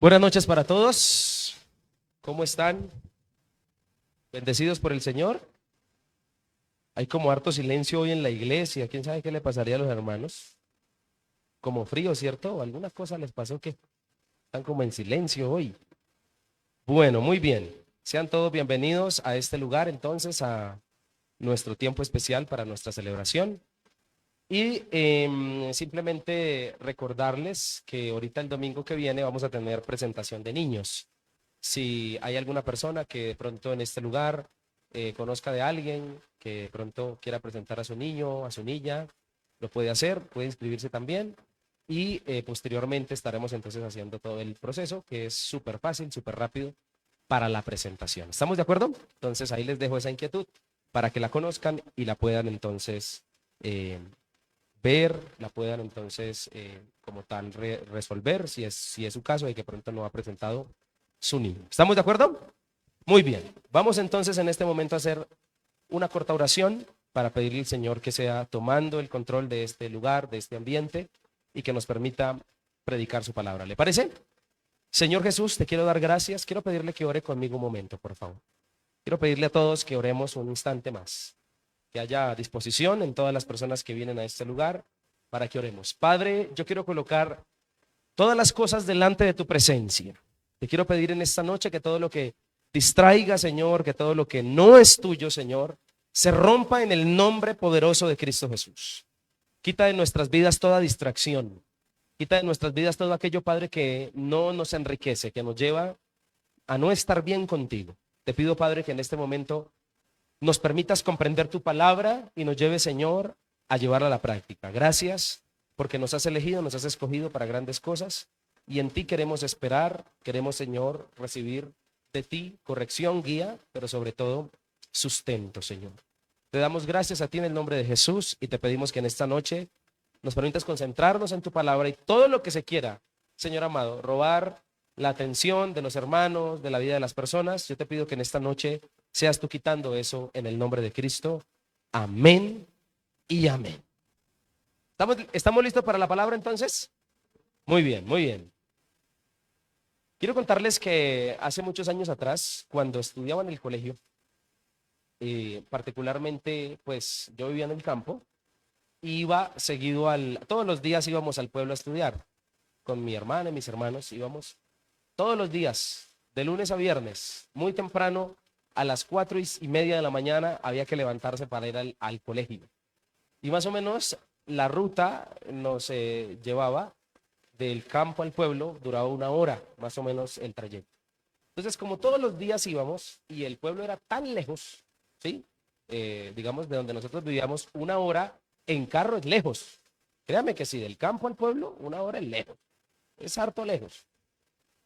Buenas noches para todos. ¿Cómo están? ¿Bendecidos por el Señor? Hay como harto silencio hoy en la iglesia. ¿Quién sabe qué le pasaría a los hermanos? Como frío, ¿cierto? ¿O alguna cosa les pasó que están como en silencio hoy? Bueno, muy bien. Sean todos bienvenidos a este lugar, entonces, a nuestro tiempo especial para nuestra celebración. Y simplemente recordarles que ahorita el domingo que viene vamos a tener presentación de niños. Si hay alguna persona que de pronto en este lugar conozca de alguien que de pronto quiera presentar a su niño, a su niña, lo puede hacer, puede inscribirse también. Y posteriormente estaremos entonces haciendo todo el proceso, que es súper fácil, súper rápido para la presentación. ¿Estamos de acuerdo? Entonces ahí les dejo esa inquietud para que la conozcan y la puedan entonces eh, ver, la puedan entonces como tal resolver si es su caso de que pronto no ha presentado su niño. ¿Estamos de acuerdo? Muy bien. Vamos entonces en este momento a hacer una corta oración para pedirle al Señor que sea tomando el control de este lugar, de este ambiente y que nos permita predicar su palabra. ¿Le parece? Señor Jesús, te quiero dar gracias. Quiero pedirle que ore conmigo un momento, por favor. Quiero pedirle a todos que oremos un instante más, que haya disposición en todas las personas que vienen a este lugar para que oremos. Padre, yo quiero colocar todas las cosas delante de tu presencia. Te quiero pedir en esta noche que todo lo que distraiga, Señor, que todo lo que no es tuyo, Señor, se rompa en el nombre poderoso de Cristo Jesús. Quita de nuestras vidas toda distracción. Quita de nuestras vidas todo aquello, Padre, que no nos enriquece, que nos lleva a no estar bien contigo. Te pido, Padre, que en este momento nos permitas comprender tu palabra y nos lleve, Señor, a llevarla a la práctica. Gracias porque nos has elegido, nos has escogido para grandes cosas y en ti queremos esperar, queremos, Señor, recibir de ti corrección, guía, pero sobre todo sustento, Señor. Te damos gracias a ti en el nombre de Jesús y te pedimos que en esta noche nos permitas concentrarnos en tu palabra y todo lo que se quiera, Señor amado, robar la atención de los hermanos, de la vida de las personas. Yo te pido que en esta noche seas tú quitando eso en el nombre de Cristo. Amén y amén. ¿Estamos listos para la palabra entonces? Muy bien, muy bien. Quiero contarles que hace muchos años atrás, cuando estudiaba en el colegio, particularmente, pues yo vivía en el campo, iba seguido todos los días íbamos al pueblo a estudiar. Con mi hermana y mis hermanos íbamos todos los días, de lunes a viernes, muy temprano, a las 4:30 de la mañana había que levantarse para ir al colegio. Y más o menos la ruta nos llevaba del campo al pueblo, duraba 1 hora, más o menos el trayecto. Entonces, como todos los días íbamos y el pueblo era tan lejos, ¿sí? Digamos, de donde nosotros vivíamos, 1 hora en carro es lejos. Créame que sí, del campo al pueblo, 1 hora es lejos, es harto lejos.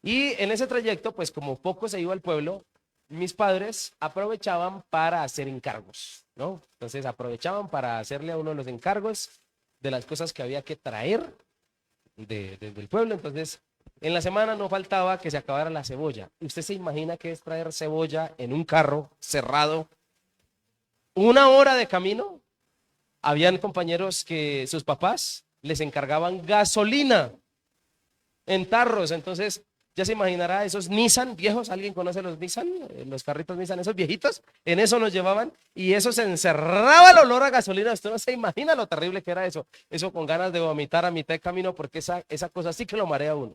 Y en ese trayecto, pues como poco se iba al pueblo, mis padres aprovechaban para hacer encargos, ¿no? Entonces aprovechaban para hacerle a uno de los encargos de las cosas que había que traer del pueblo. Entonces, en la semana no faltaba que se acabara la cebolla. ¿Usted se imagina qué es traer cebolla en un carro cerrado? 1 hora de camino. Habían compañeros que sus papás les encargaban gasolina en tarros. Entonces, ya se imaginará esos Nissan viejos. ¿Alguien conoce los Nissan? Los carritos Nissan, esos viejitos. En eso nos llevaban y eso se encerraba el olor a gasolina. Usted no se imagina lo terrible que era eso. Eso con ganas de vomitar a mitad de camino porque esa cosa sí que lo marea a uno.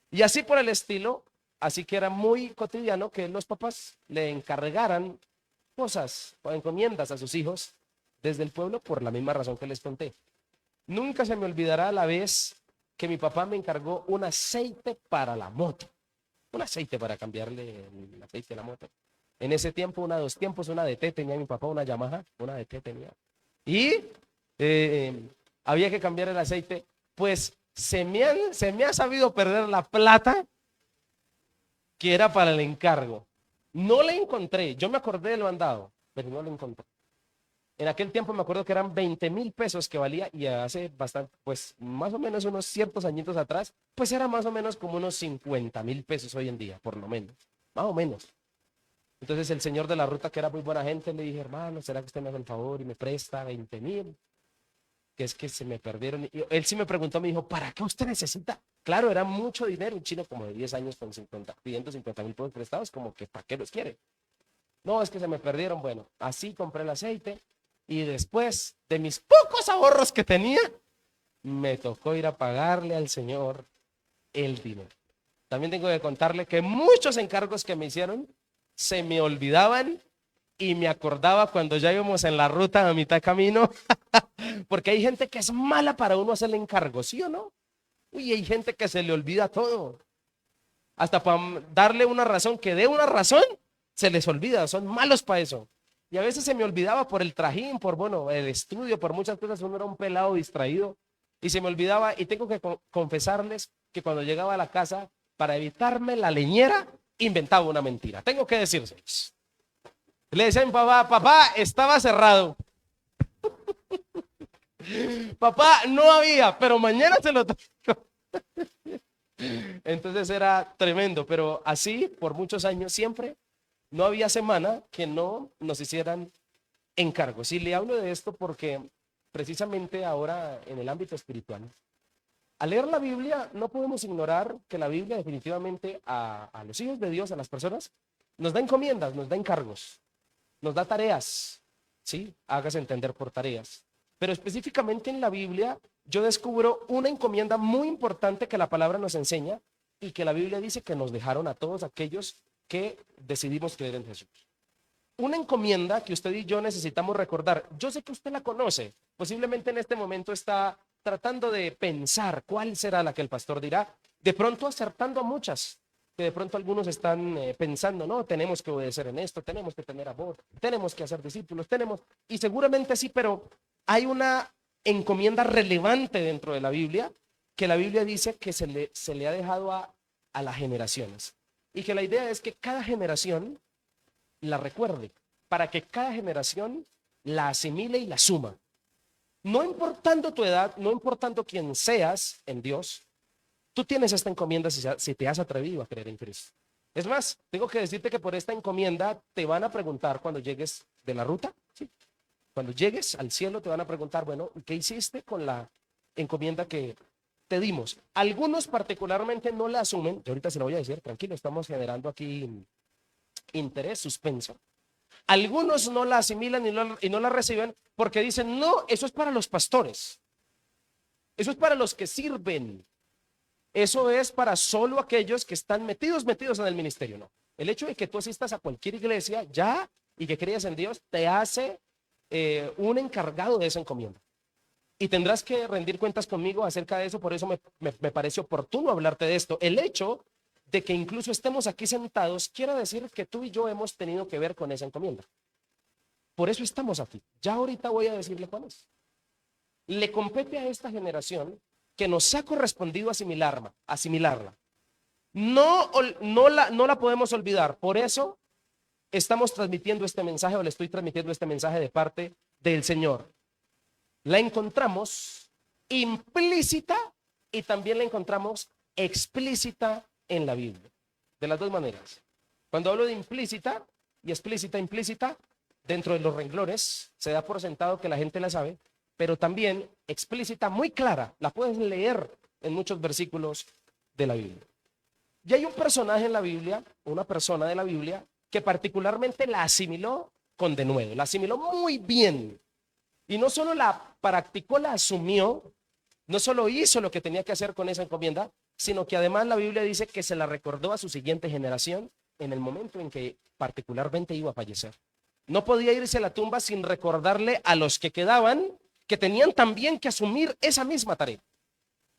Y así por el estilo, así que era muy cotidiano que los papás le encargaran cosas o encomiendas a sus hijos desde el pueblo por la misma razón que les conté. Nunca se me olvidará la vez que mi papá me encargó un aceite para la moto, un aceite para cambiarle el aceite a la moto. En ese tiempo, una 2 tiempos, una DT tenía mi papá, una Yamaha, una DT tenía. Y había que cambiar el aceite. Pues se me ha sabido perder la plata que era para el encargo. No le encontré, yo me acordé de lo andado, pero no lo encontré. En aquel tiempo me acuerdo que eran 20.000 pesos que valía y hace bastante, pues más o menos unos ciertos añitos atrás, pues era más o menos como unos 50.000 pesos hoy en día, por lo menos, más o menos. Entonces el señor de la ruta, que era muy buena gente, le dije, hermano, ¿será que usted me hace el favor y me presta 20.000? que es que se me perdieron. Y él sí me preguntó, me dijo, ¿para qué usted necesita? Claro, era mucho dinero, un chino como de 10 años con 50, pidiendo 50,000 pesos prestados, como que ¿para qué los quiere? No, es que se me perdieron. Bueno, así compré el aceite y después de mis pocos ahorros que tenía, me tocó ir a pagarle al Señor el dinero. También tengo que contarle que muchos encargos que me hicieron se me olvidaban y me acordaba cuando ya íbamos en la ruta a mitad camino, porque hay gente que es mala para uno hacerle encargo, ¿sí o no? Uy, hay gente que se le olvida todo. Hasta para darle una razón, que dé una razón, se les olvida, son malos para eso. Y a veces se me olvidaba por el trajín, por, bueno, el estudio, por muchas cosas, uno era un pelado distraído y se me olvidaba. Y tengo que confesarles que cuando llegaba a la casa, para evitarme la leñera, inventaba una mentira. Tengo que decirles. Le decían, papá, papá, estaba cerrado. Papá, no había, pero mañana se lo traigo. Entonces era tremendo, pero así por muchos años siempre no había semana que no nos hicieran encargos. Y le hablo de esto porque precisamente ahora en el ámbito espiritual, al leer la Biblia no podemos ignorar que la Biblia definitivamente a los hijos de Dios, a las personas, nos da encomiendas, nos da encargos, nos da tareas, ¿sí? Hágase entender por tareas. Pero específicamente en la Biblia yo descubro una encomienda muy importante que la palabra nos enseña y que la Biblia dice que nos dejaron a todos aquellos que decidimos creer en Jesús. Una encomienda que usted y yo necesitamos recordar. Yo sé que usted la conoce. Posiblemente en este momento está tratando de pensar cuál será la que el pastor dirá. De pronto acertando a muchas. Que de pronto algunos están pensando, no, tenemos que obedecer en esto, tenemos que tener amor, tenemos que hacer discípulos, tenemos. Y seguramente sí, pero hay una encomienda relevante dentro de la Biblia que la Biblia dice que se le ha dejado a las generaciones. Y que la idea es que cada generación la recuerde, para que cada generación la asimile y la suma. No importando tu edad, no importando quién seas en Dios, tú tienes esta encomienda si te has atrevido a creer en Cristo. Es más, tengo que decirte que por esta encomienda te van a preguntar cuando llegues de la ruta, ¿sí? Cuando llegues al cielo te van a preguntar, bueno, ¿qué hiciste con la encomienda que te dimos? Algunos particularmente no la asumen, yo ahorita se lo voy a decir, tranquilo, estamos generando aquí interés, suspenso. Algunos no la asimilan y no la reciben porque dicen, no, eso es para los pastores, eso es para los que sirven, eso es para solo aquellos que están metidos en el ministerio. No, el hecho de que tú asistas a cualquier iglesia ya y que creas en Dios te hace un encargado de esa encomienda. Y tendrás que rendir cuentas conmigo acerca de eso, por eso me parece oportuno hablarte de esto. El hecho de que incluso estemos aquí sentados quiere decir que tú y yo hemos tenido que ver con esa encomienda. Por eso estamos aquí. Ya ahorita voy a decirle cuál es. Le compete a esta generación que nos ha correspondido asimilarla. No la podemos olvidar. Por eso estamos transmitiendo este mensaje o le estoy transmitiendo este mensaje de parte del Señor. La encontramos implícita y también la encontramos explícita en la Biblia. De las dos maneras. Cuando hablo de implícita y implícita, dentro de los renglones se da por sentado que la gente la sabe, pero también explícita, muy clara, la puedes leer en muchos versículos de la Biblia. Y hay un personaje en la Biblia, una persona de la Biblia, que particularmente la asimiló con denuedo, la asimiló muy bien. Y no solo la practicó, la asumió, no solo hizo lo que tenía que hacer con esa encomienda, sino que además la Biblia dice que se la recordó a su siguiente generación en el momento en que particularmente iba a fallecer. No podía irse a la tumba sin recordarle a los que quedaban que tenían también que asumir esa misma tarea.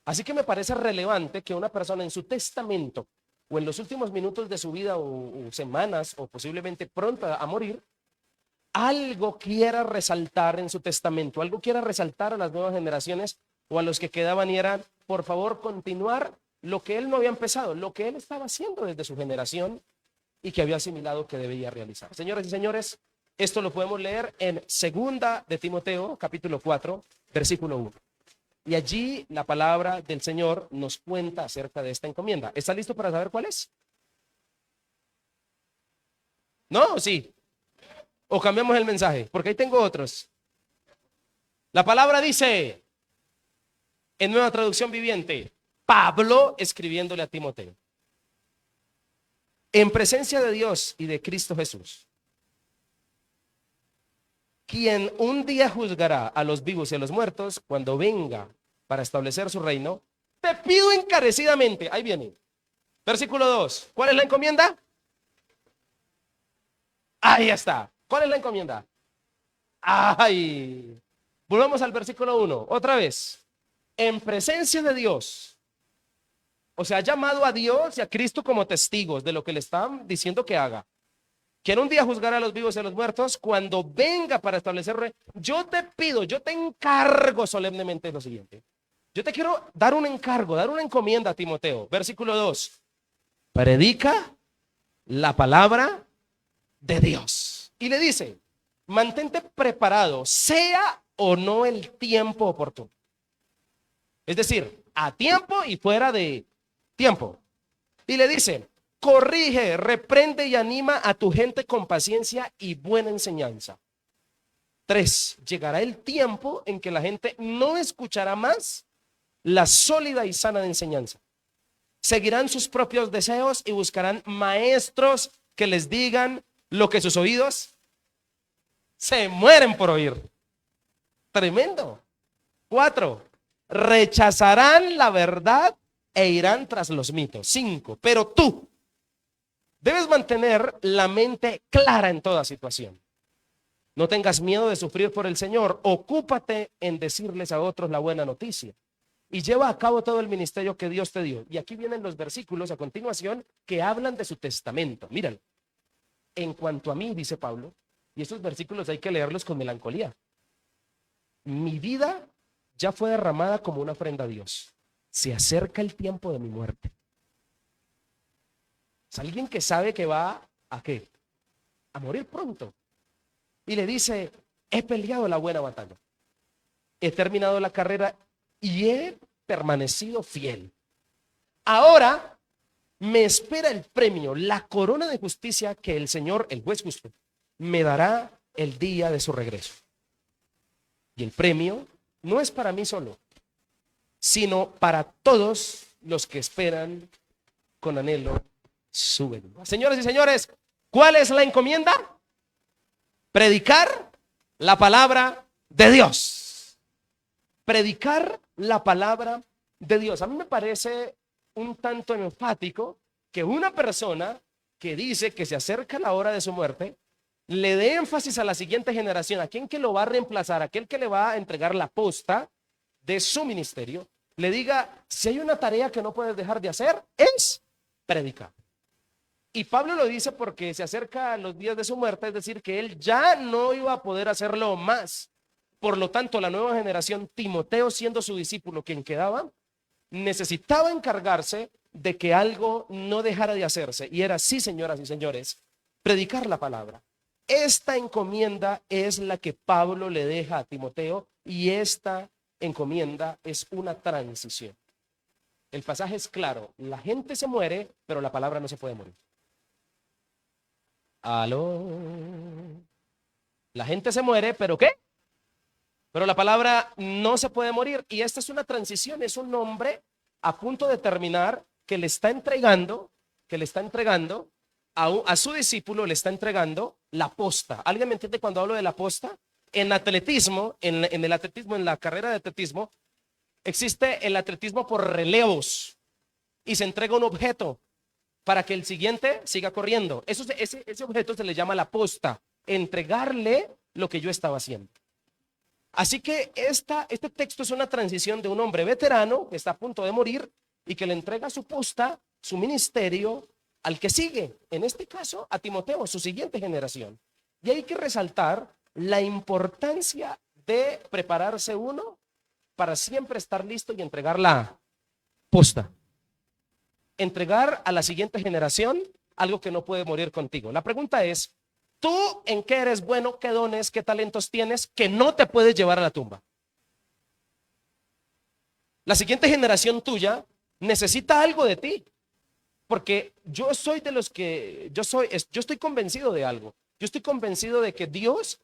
Así que me parece relevante que una persona en su testamento o en los últimos minutos de su vida o semanas o posiblemente pronto a morir, algo quiera resaltar en su testamento, algo quiera resaltar a las nuevas generaciones o a los que quedaban y eran, por favor, continuar lo que él no había empezado, lo que él estaba haciendo desde su generación y que había asimilado que debía realizar. Señoras y señores, esto lo podemos leer en Segunda de Timoteo, capítulo 4, versículo 1. Y allí la palabra del Señor nos cuenta acerca de esta encomienda. ¿Está listo para saber cuál es? ¿No? Sí. ¿O cambiamos el mensaje? Porque ahí tengo otros. La palabra dice, En Nueva Traducción Viviente, Pablo escribiéndole a Timoteo. En presencia de Dios y de Cristo Jesús, quien un día juzgará a los vivos y a los muertos cuando venga para establecer su reino, te pido encarecidamente, ahí viene, versículo 2, ¿cuál es la encomienda? Ahí está, ¿cuál es la encomienda? Ay, volvamos al versículo 1, otra vez, en presencia de Dios, o sea, ha llamado a Dios y a Cristo como testigos de lo que le están diciendo que haga. Quien un día juzgará a los vivos y a los muertos, cuando venga para establecer reino, yo te pido, yo te encargo solemnemente lo siguiente. Yo te quiero dar un encargo, dar una encomienda a Timoteo. Versículo 2. Predica la palabra de Dios. Y le dice, mantente preparado, sea o no el tiempo oportuno. Es decir, a tiempo y fuera de tiempo. Y le dice, corrige, reprende y anima a tu gente con paciencia y buena enseñanza. 3. Llegará el tiempo en que la gente no escuchará más la sólida y sana enseñanza. Seguirán sus propios deseos y buscarán maestros que les digan lo que sus oídos se mueren por oír. Tremendo. 4. Rechazarán la verdad e irán tras los mitos. 5. Pero tú debes mantener la mente clara en toda situación. No tengas miedo de sufrir por el Señor. Ocúpate en decirles a otros la buena noticia. Y lleva a cabo todo el ministerio que Dios te dio. Y aquí vienen los versículos a continuación que hablan de su testamento. Míralo. En cuanto a mí, dice Pablo, y estos versículos hay que leerlos con melancolía. Mi vida ya fue derramada como una ofrenda a Dios. Se acerca el tiempo de mi muerte. Es alguien que sabe que va ¿a qué? A morir pronto. Y le dice, he peleado la buena batalla. He terminado la carrera y he permanecido fiel. Ahora me espera el premio, la corona de justicia que el Señor, el juez justo, me dará el día de su regreso. Y el premio no es para mí solo, sino para todos los que esperan con anhelo su venida. Señoras y señores, ¿cuál es la encomienda? Predicar la palabra de Dios. Predicar la palabra de Dios. A mí me parece un tanto enfático que una persona que dice que se acerca la hora de su muerte le dé énfasis a la siguiente generación, a quien que lo va a reemplazar, a aquel que le va a entregar la posta de su ministerio, le diga, si hay una tarea que no puedes dejar de hacer, es predicar. Y Pablo lo dice porque se acerca a los días de su muerte, es decir, que él ya no iba a poder hacerlo más. Por lo tanto, la nueva generación, Timoteo siendo su discípulo quien quedaba, necesitaba encargarse de que algo no dejara de hacerse. Y era así, señoras y señores, predicar la palabra. Esta encomienda es la que Pablo le deja a Timoteo y esta encomienda es una transición. El pasaje es claro, la gente se muere, pero la palabra no se puede morir. Aló. La gente se muere, pero ¿qué? Pero la palabra no se puede morir. Y esta es una transición, es un hombre a punto de terminar que le está entregando a su discípulo, le está entregando la posta. ¿Alguien me entiende cuando hablo de la posta? En atletismo, en la carrera de atletismo, existe el atletismo por relevos y se entrega un objeto para que el siguiente siga corriendo. Ese objeto se le llama la posta, entregarle lo que yo estaba haciendo. Así que este texto es una transición de un hombre veterano que está a punto de morir y que le entrega su posta, su ministerio, al que sigue, en este caso a Timoteo, su siguiente generación. Y hay que resaltar la importancia de prepararse uno para siempre estar listo y entregar la posta. Entregar a la siguiente generación algo que no puede morir contigo. La pregunta es, ¿tú en qué eres bueno? ¿Qué dones, qué talentos tienes que no te puedes llevar a la tumba? La siguiente generación tuya necesita algo de ti. Porque yo soy de los que, yo estoy convencido de algo. Yo estoy convencido de que Dios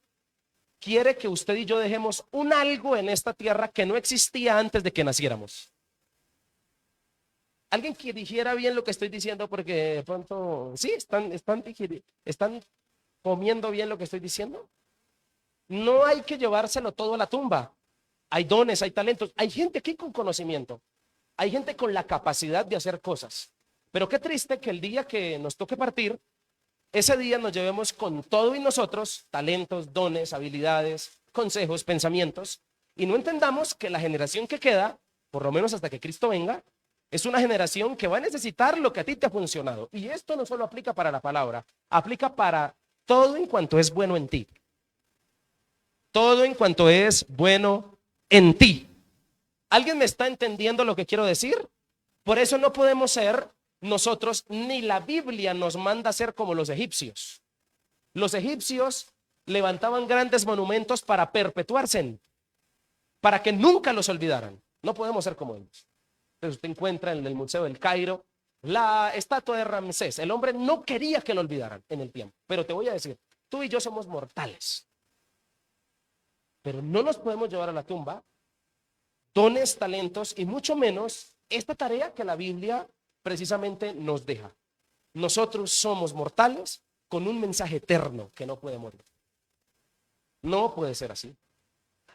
quiere que usted y yo dejemos un algo en esta tierra que no existía antes de que naciéramos. Alguien que dijera bien lo que estoy diciendo, porque de pronto, sí, están comiendo bien lo que estoy diciendo. No hay que llevárselo todo a la tumba. Hay dones, hay talentos, hay gente aquí con conocimiento, hay gente con la capacidad de hacer cosas. Pero qué triste que el día que nos toque partir, ese día nos llevemos con todo y nosotros, talentos, dones, habilidades, consejos, pensamientos, y no entendamos que la generación que queda, por lo menos hasta que Cristo venga, es una generación que va a necesitar lo que a ti te ha funcionado. Y esto no solo aplica para la palabra, aplica para todo en cuanto es bueno en ti. Todo en cuanto es bueno en ti. ¿Alguien me está entendiendo lo que quiero decir? Por eso no podemos ser nosotros, ni la Biblia nos manda a ser como los egipcios. Los egipcios levantaban grandes monumentos para perpetuarse, para que nunca los olvidaran. No podemos ser como ellos. Entonces usted encuentra en el Museo del Cairo la estatua de Ramsés. El hombre no quería que lo olvidaran en el tiempo. Pero te voy a decir, tú y yo somos mortales. Pero no nos podemos llevar a la tumba dones, talentos y mucho menos esta tarea que la Biblia precisamente nos deja. Nosotros somos mortales con un mensaje eterno que no puede morir. No puede ser así.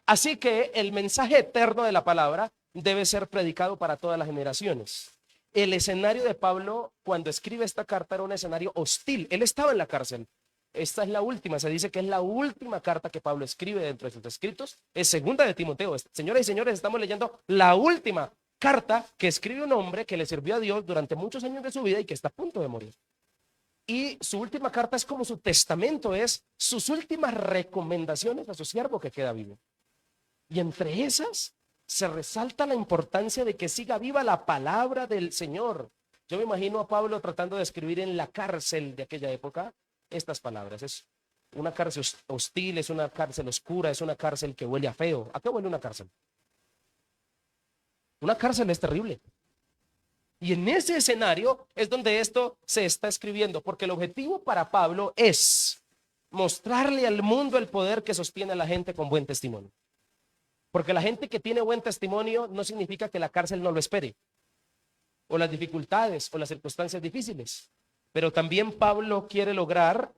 Así que el mensaje eterno de la palabra debe ser predicado para todas las generaciones. El escenario de Pablo cuando escribe esta carta era un escenario hostil. Él estaba en la cárcel. Esta es la última, se dice que es la última carta que Pablo escribe dentro de sus escritos. Es segunda de Timoteo. Señoras y señores, estamos leyendo la última carta que escribe un hombre que le sirvió a Dios durante muchos años de su vida y que está a punto de morir. Y su última carta es como su testamento, es sus últimas recomendaciones a su siervo que queda vivo. Y entre esas se resalta la importancia de que siga viva la palabra del Señor. Yo me imagino a Pablo tratando de escribir en la cárcel de aquella época estas palabras. Es una cárcel hostil, es una cárcel oscura, es una cárcel que huele a feo. ¿A qué huele una cárcel? Una cárcel es terrible. Y en ese escenario es donde esto se está escribiendo, porque el objetivo para Pablo es mostrarle al mundo el poder que sostiene a la gente con buen testimonio. Porque la gente que tiene buen testimonio no significa que la cárcel no lo espere, o las dificultades, o las circunstancias difíciles. Pero también Pablo quiere lograr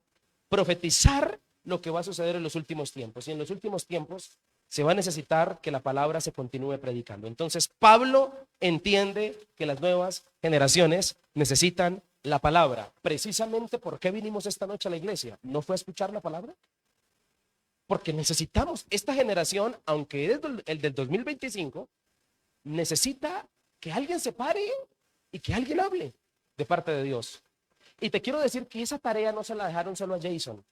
profetizar lo que va a suceder en los últimos tiempos. Y en los últimos tiempos se va a necesitar que la palabra se continúe predicando. Entonces Pablo entiende que las nuevas generaciones necesitan la palabra. Precisamente, ¿por qué vinimos esta noche a la iglesia? ¿No fue a escuchar la palabra? Porque necesitamos, esta generación, aunque es el del 2025, necesita que alguien se pare y que alguien hable de parte de Dios. Y te quiero decir que esa tarea no se la dejaron solo a Jason.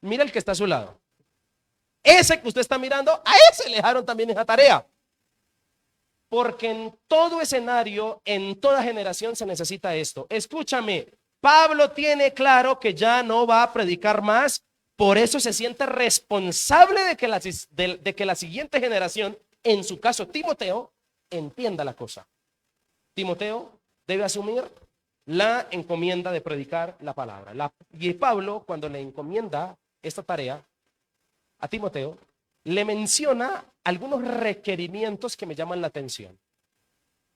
Mira el que está a su lado. Ese que usted está mirando, a ese le dejaron también esa tarea. Porque en todo escenario, en toda generación se necesita esto. Escúchame, Pablo tiene claro que ya no va a predicar más, por eso se siente responsable de que la siguiente generación, en su caso Timoteo, entienda la cosa. Timoteo debe asumir la encomienda de predicar la palabra. Y Pablo, cuando le encomienda esta tarea a Timoteo, le menciona algunos requerimientos que me llaman la atención.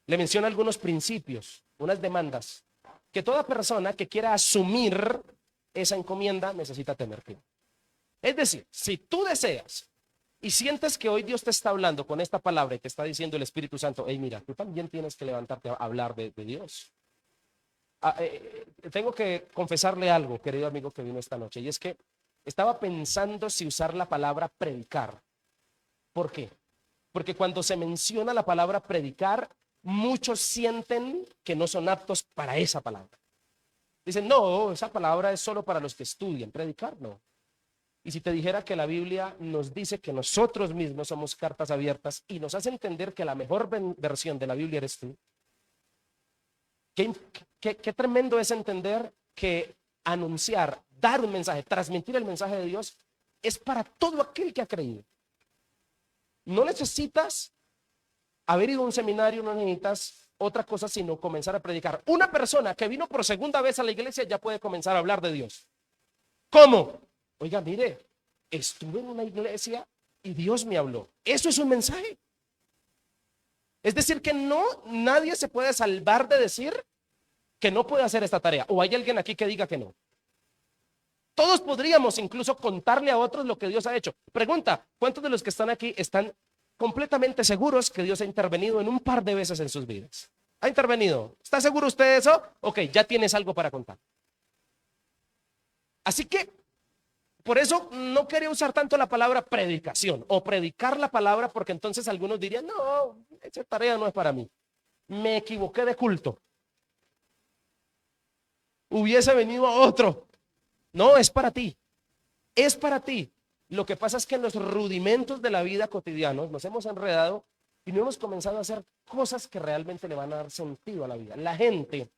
Le menciona algunos principios, unas demandas que toda persona que quiera asumir esa encomienda necesita tener claro. Es decir, si tú deseas y sientes que hoy Dios te está hablando con esta palabra y te está diciendo el Espíritu Santo, hey, mira, tú también tienes que levantarte a hablar de Dios. Tengo que confesarle algo, querido amigo que vino esta noche, y es que estaba pensando si usar la palabra predicar. ¿Por qué? Porque cuando se menciona la palabra predicar, muchos sienten que no son aptos para esa palabra. Dicen, no, esa palabra es solo para los que estudian, predicar no. Y si te dijera que la Biblia nos dice que nosotros mismos somos cartas abiertas y nos hace entender que la mejor versión de la Biblia eres tú, qué tremendo es entender que anunciar, dar un mensaje, transmitir el mensaje de Dios es para todo aquel que ha creído. No necesitas haber ido a un seminario, no necesitas otra cosa sino comenzar a predicar. Una persona que vino por segunda vez a la iglesia ya puede comenzar a hablar de Dios. ¿Cómo? Oiga, mire, estuve en una iglesia y Dios me habló. Eso es un mensaje. Es decir, que no, nadie se puede salvar de decir que no puede hacer esta tarea. ¿O hay alguien aquí que diga que no? Todos podríamos incluso contarle a otros lo que Dios ha hecho. Pregunta, ¿cuántos de los que están aquí están completamente seguros que Dios ha intervenido en un par de veces en sus vidas? ¿Ha intervenido? ¿Está seguro usted de eso? Ok, ya tienes algo para contar. Así que, por eso no quería usar tanto la palabra predicación o predicar la palabra, porque entonces algunos dirían, no, esa tarea no es para mí. Me equivoqué de culto. Hubiese venido a otro. No, es para ti. Es para ti. Lo que pasa es que en los rudimentos de la vida cotidiana nos hemos enredado y no hemos comenzado a hacer cosas que realmente le van a dar sentido a la vida. La gente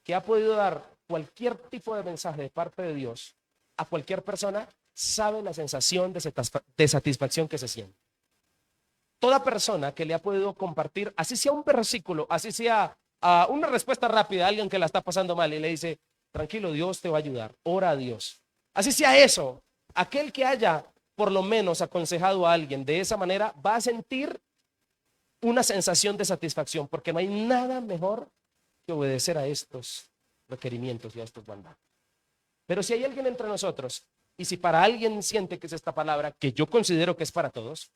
que ha podido dar cualquier tipo de mensaje de parte de Dios a cualquier persona sabe la sensación de satisfacción que se siente. Toda persona que le ha podido compartir, así sea un versículo, así sea una respuesta rápida a alguien que la está pasando mal y le dice, tranquilo, Dios te va a ayudar, ora a Dios. Así sea eso, aquel que haya por lo menos aconsejado a alguien de esa manera va a sentir una sensación de satisfacción, porque no hay nada mejor que obedecer a estos requerimientos y a estos mandatos. Pero si hay alguien entre nosotros, y si para alguien siente que es esta palabra, que yo considero que es para todos,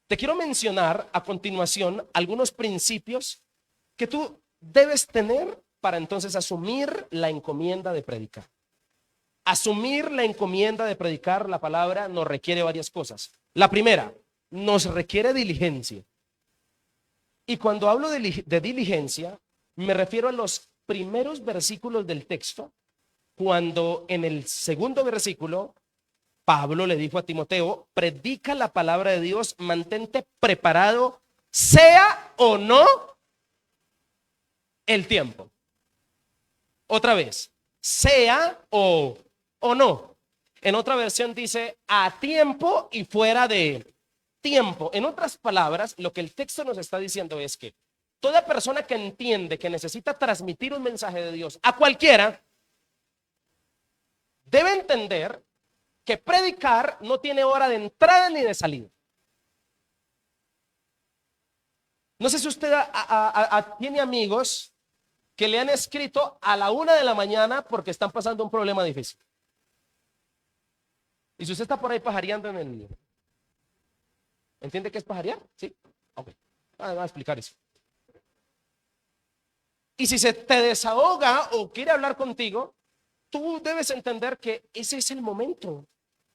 te quiero mencionar a continuación algunos principios que tú debes tener para entonces asumir la encomienda de predicar. Asumir la encomienda de predicar la palabra nos requiere varias cosas. La primera, nos requiere diligencia. Y cuando hablo de diligencia, me refiero a los primeros versículos del texto, cuando en el segundo versículo Pablo le dijo a Timoteo, predica la palabra de Dios, mantente preparado, sea o no el tiempo. Otra vez, sea o no. En otra versión dice a tiempo y fuera de tiempo. En otras palabras, lo que el texto nos está diciendo es que toda persona que entiende que necesita transmitir un mensaje de Dios a cualquiera, debe entender que predicar no tiene hora de entrada ni de salida. No sé si usted tiene amigos que le han escrito a la 1 de la mañana porque están pasando un problema difícil. Y si usted está por ahí pajareando en el... ¿Entiende qué es pajarear? Sí. Ok. Voy a explicar eso. Y si se te desahoga o quiere hablar contigo, tú debes entender que ese es el momento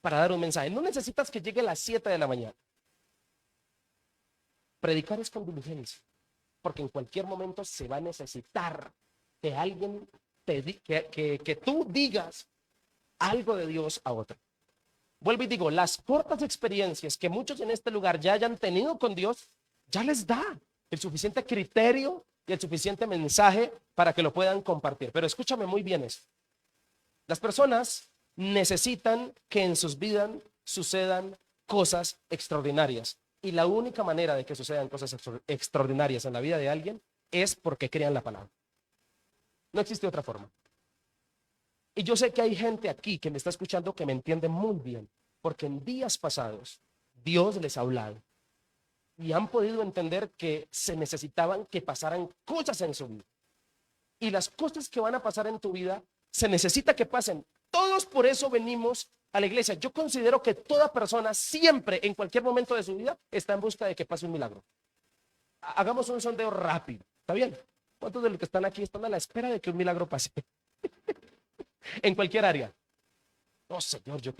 para dar un mensaje. No necesitas que llegue a las 7 de la mañana. Predicar es con diligencia, porque en cualquier momento se va a necesitar que alguien que tú digas algo de Dios a otro. Vuelvo y digo, las cortas experiencias que muchos en este lugar ya hayan tenido con Dios, ya les da el suficiente criterio y el suficiente mensaje para que lo puedan compartir. Pero escúchame muy bien esto. Las personas necesitan que en sus vidas sucedan cosas extraordinarias. Y la única manera de que sucedan cosas extraordinarias en la vida de alguien es porque crean la palabra. No existe otra forma. Y yo sé que hay gente aquí que me está escuchando que me entiende muy bien, porque en días pasados Dios les ha hablado y han podido entender que se necesitaban que pasaran cosas en su vida. Y las cosas que van a pasar en tu vida se necesita que pasen. Todos por eso venimos a la iglesia. Yo considero que toda persona siempre, en cualquier momento de su vida, está en busca de que pase un milagro. Hagamos un sondeo rápido. ¿Está bien? ¿Cuántos de los que están aquí están a la espera de que un milagro pase? En cualquier área. No, Señor, yo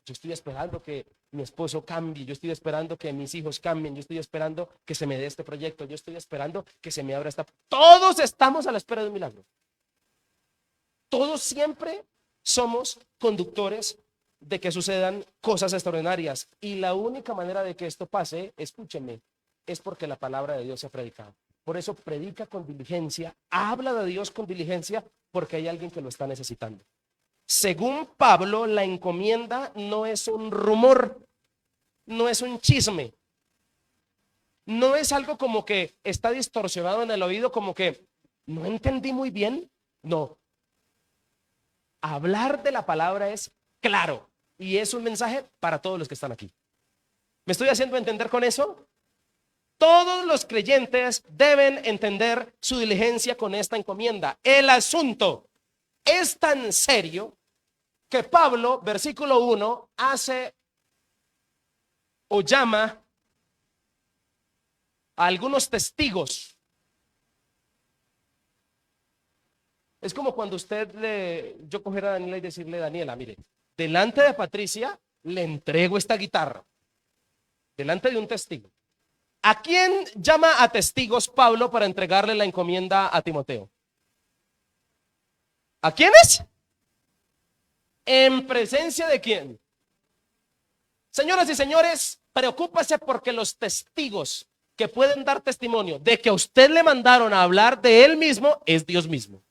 estoy esperando que mi esposo cambie, yo estoy esperando que mis hijos cambien, yo estoy esperando que se me dé este proyecto, yo estoy esperando que se me abra esta... Todos estamos a la espera de un milagro. Todos siempre somos conductores de que sucedan cosas extraordinarias. Y la única manera de que esto pase, escúcheme, es porque la palabra de Dios se ha predicado. Por eso predica con diligencia, habla de Dios con diligencia, porque hay alguien que lo está necesitando. Según Pablo, la encomienda no es un rumor, no es un chisme, no es algo como que está distorsionado en el oído, como que no entendí muy bien. No. Hablar de la palabra es claro. Y es un mensaje para todos los que están aquí. ¿Me estoy haciendo entender con eso? Todos los creyentes deben entender su diligencia con esta encomienda. El asunto es tan serio que Pablo, versículo 1, hace o llama a algunos testigos. Es como cuando yo cogiera a Daniela y decirle: Daniela, mire, delante de Patricia le entrego esta guitarra, delante de un testigo. ¿A quién llama a testigos Pablo para entregarle la encomienda a Timoteo? ¿A quiénes? ¿En presencia de quién? Señoras y señores, preocúpese porque los testigos que pueden dar testimonio de que a usted le mandaron a hablar de él mismo es Dios mismo.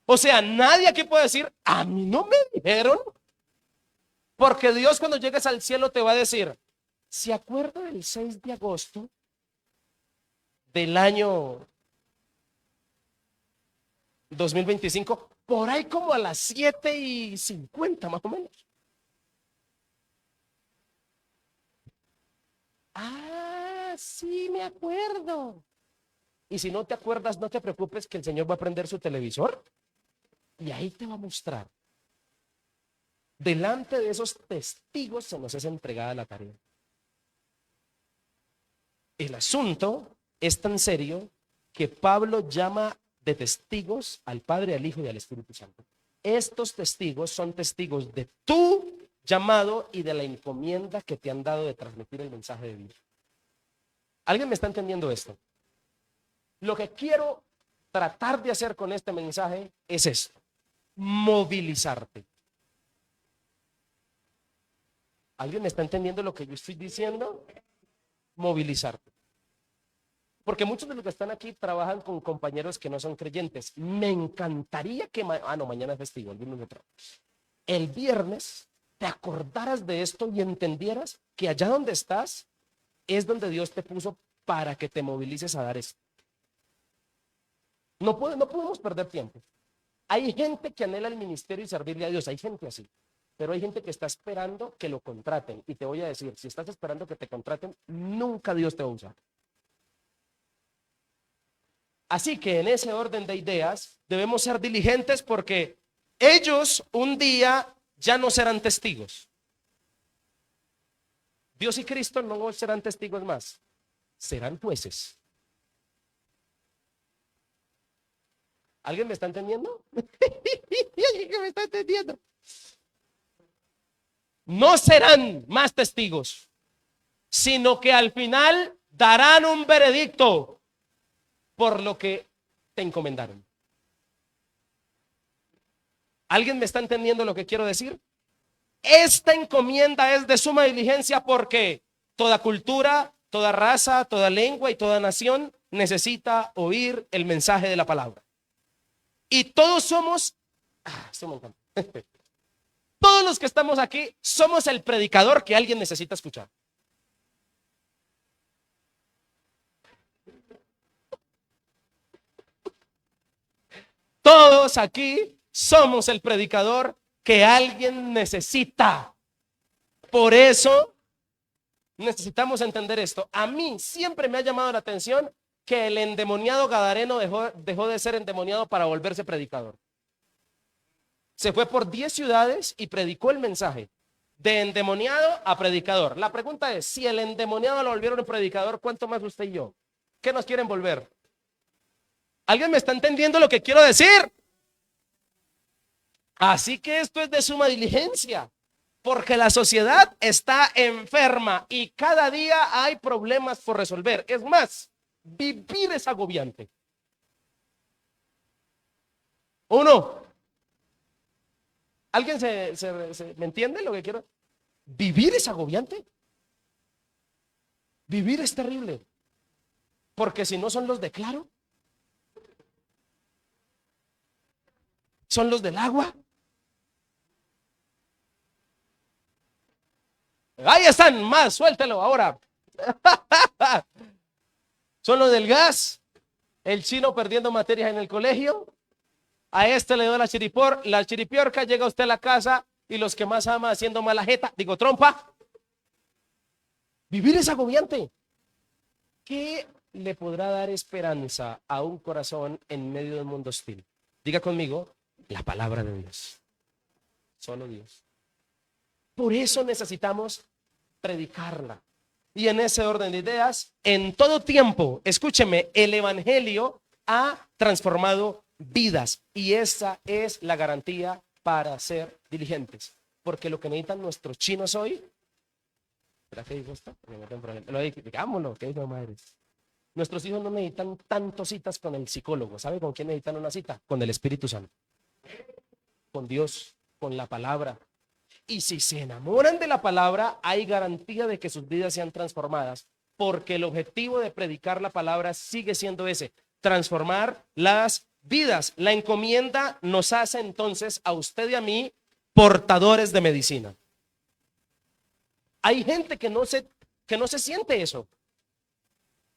O sea, nadie aquí puede decir: a mí no me dijeron. Porque Dios, cuando llegues al cielo, te va a decir: ¿se acuerda del 6 de agosto del año 2025? Por ahí como a las 7:50 más o menos. Ah, sí, me acuerdo. Y si no te acuerdas, no te preocupes, que el Señor va a prender su televisor y ahí te va a mostrar. Delante de esos testigos se nos es entregada la tarea. El asunto es tan serio que Pablo llama de testigos al Padre, al Hijo y al Espíritu Santo. Estos testigos son testigos de tu llamado y de la encomienda que te han dado de transmitir el mensaje de Dios. ¿Alguien me está entendiendo esto? Lo que quiero tratar de hacer con este mensaje es esto: movilizarte. ¿Alguien me está entendiendo lo que yo estoy diciendo? Movilizarte. Porque muchos de los que están aquí trabajan con compañeros que no son creyentes. Me encantaría que mañana es festivo, el viernes te acordaras de esto y entendieras que allá donde estás es donde Dios te puso para que te movilices a dar esto. No podemos perder tiempo. Hay gente que anhela el ministerio y servirle a Dios, hay gente así. Pero hay gente que está esperando que lo contraten. Y te voy a decir, si estás esperando que te contraten, nunca Dios te va a usar. Así que en ese orden de ideas debemos ser diligentes, porque ellos un día ya no serán testigos. Dios y Cristo no serán testigos más, serán jueces. ¿Alguien me está entendiendo? ¿Alguien me está entendiendo? No serán más testigos, sino que al final darán un veredicto por lo que te encomendaron. ¿Alguien me está entendiendo lo que quiero decir? Esta encomienda es de suma diligencia, porque toda cultura, toda raza, toda lengua y toda nación necesita oír el mensaje de la palabra. Y todos somos, esto me encanta. Todos los que estamos aquí somos el predicador que alguien necesita escuchar. Todos aquí somos el predicador que alguien necesita. Por eso necesitamos entender esto. A mí siempre me ha llamado la atención que el endemoniado gadareno dejó de ser endemoniado para volverse predicador. Se fue por 10 ciudades y predicó el mensaje. De endemoniado a predicador. La pregunta es: si el endemoniado lo volvieron predicador, ¿cuánto más usted y yo? ¿Qué nos quieren volver? ¿Alguien me está entendiendo lo que quiero decir? Así que esto es de suma diligencia, porque la sociedad está enferma y cada día hay problemas por resolver. Es más, vivir es agobiante. ¿O ¿alguien me entiende lo que quiero? Vivir es agobiante. Vivir es terrible. Porque si no son los de Claro, son los del agua. Ahí están, más, suéltelo ahora. Son los del gas, el chino perdiendo materias en el colegio, A este le doy la chiripiorca, llega usted a la casa y los que más ama haciendo mala jeta, digo trompa. Vivir es agobiante. ¿Qué le podrá dar esperanza a un corazón en medio del mundo hostil? Diga conmigo, la palabra de Dios. Solo Dios. Por eso necesitamos predicarla. Y en ese orden de ideas, en todo tiempo, escúcheme, el evangelio ha transformado vidas y esa es la garantía para ser diligentes. Porque lo que necesitan nuestros chinos hoy, ¿verdad que dijo esto? Digámoslo, que dijo madre. Nuestros hijos no necesitan tanto citas con el psicólogo. ¿Sabe con quién necesitan una cita? Con el Espíritu Santo. Con Dios, con la palabra. Y si se enamoran de la palabra, hay garantía de que sus vidas sean transformadas, porque el objetivo de predicar la palabra sigue siendo ese, transformar las vidas. La encomienda nos hace entonces a usted y a mí portadores de medicina. Hay gente que no se siente eso,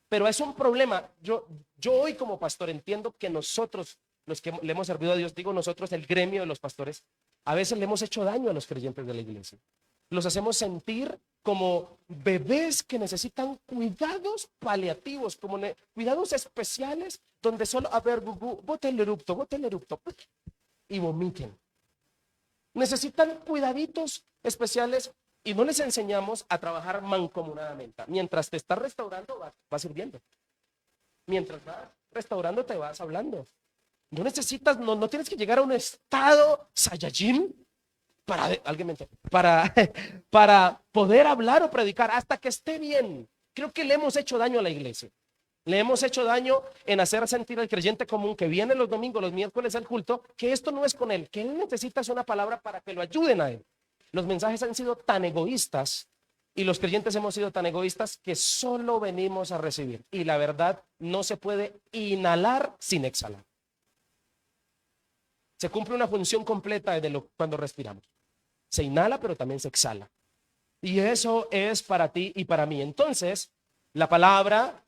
pero es un problema. Yo hoy como pastor entiendo que nosotros, los que le hemos servido a Dios, digo nosotros, el gremio de los pastores, a veces le hemos hecho daño a los creyentes de la iglesia. Los hacemos sentir como bebés que necesitan cuidados paliativos, como cuidados especiales, donde solo, a ver, bote el erupto, y vomiten. Necesitan cuidaditos especiales y no les enseñamos a trabajar mancomunadamente. Mientras te estás restaurando, vas sirviendo. Mientras vas restaurando, te vas hablando. No necesitas, no tienes que llegar a un estado Saiyajin para poder hablar o predicar hasta que esté bien. Creo que le hemos hecho daño a la iglesia. Le hemos hecho daño en hacer sentir al creyente común que viene los domingos, los miércoles al culto, que esto no es con él, que él necesita una palabra para que lo ayuden a él. Los mensajes han sido tan egoístas y los creyentes hemos sido tan egoístas que solo venimos a recibir. Y la verdad, no se puede inhalar sin exhalar. Se cumple una función completa cuando respiramos. Se inhala, pero también se exhala. Y eso es para ti y para mí. Entonces, la palabra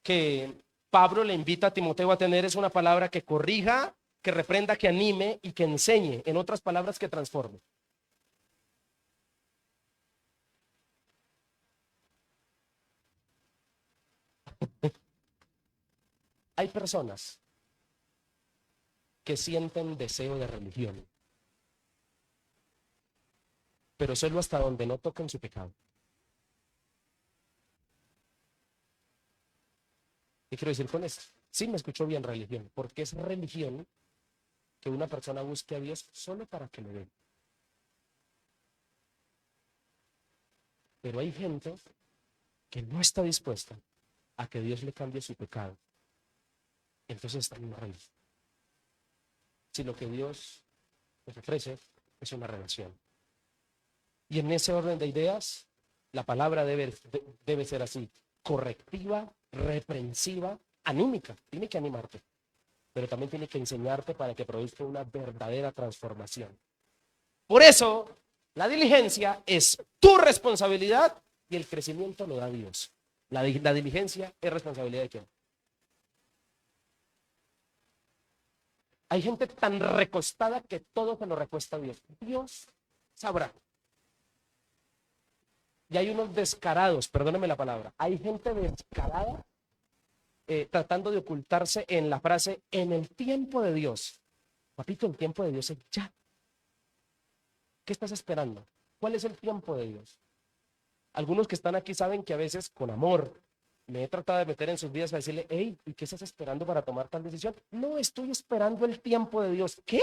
que Pablo le invita a Timoteo a tener es una palabra que corrija, que reprenda, que anime y que enseñe. En otras palabras, que transforme. Hay personas que sienten deseo de religión, pero solo hasta donde no tocan su pecado. ¿Qué quiero decir con esto? Sí, me escuchó bien, religión, porque es religión que una persona busque a Dios solo para que le den. Pero hay gente que no está dispuesta a que Dios le cambie su pecado. Entonces está en una religión. Si lo que Dios nos ofrece es una relación. Y en ese orden de ideas, la palabra debe ser así, correctiva, reprensiva, anímica. Tiene que animarte, pero también tiene que enseñarte para que produzca una verdadera transformación. Por eso, la diligencia es tu responsabilidad y el crecimiento lo da Dios. La diligencia es responsabilidad de quién. Hay gente tan recostada que todo se lo recuesta a Dios. Dios sabrá. Y hay unos descarados, perdóneme la palabra, hay gente descarada tratando de ocultarse en la frase, en el tiempo de Dios. Papito, el tiempo de Dios es ya. ¿Qué estás esperando? ¿Cuál es el tiempo de Dios? Algunos que están aquí saben que a veces con amor me he tratado de meter en sus vidas para decirle, hey, ¿y qué estás esperando para tomar tal decisión? No, estoy esperando el tiempo de Dios. ¿Qué?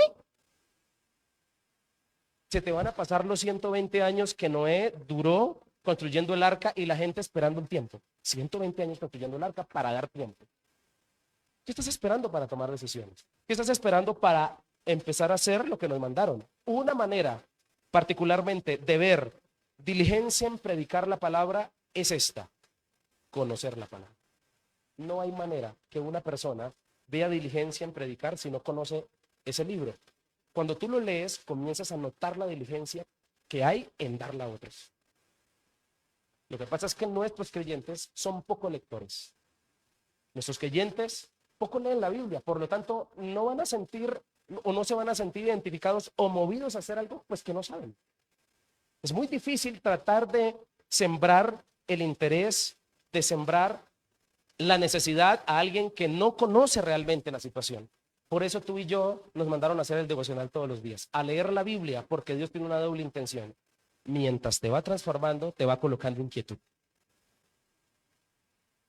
Se te van a pasar los 120 años que Noé duró construyendo el arca y la gente esperando un tiempo. 120 años construyendo el arca para dar tiempo. ¿Qué estás esperando para tomar decisiones? ¿Qué estás esperando para empezar a hacer lo que nos mandaron? Una manera particularmente de ver diligencia en predicar la palabra es esta, conocer la palabra. No hay manera que una persona vea diligencia en predicar si no conoce ese libro. Cuando tú lo lees, comienzas a notar la diligencia que hay en darla a otros. Lo que pasa es que nuestros creyentes son poco lectores. Nuestros creyentes poco leen la Biblia, por lo tanto no van a sentir o no se van a sentir identificados o movidos a hacer algo pues que no saben. Es muy difícil tratar de sembrar el interés, de sembrar la necesidad a alguien que no conoce realmente la situación. Por eso tú y yo nos mandaron a hacer el devocional todos los días, a leer la Biblia, porque Dios tiene una doble intención. Mientras te va transformando, te va colocando inquietud.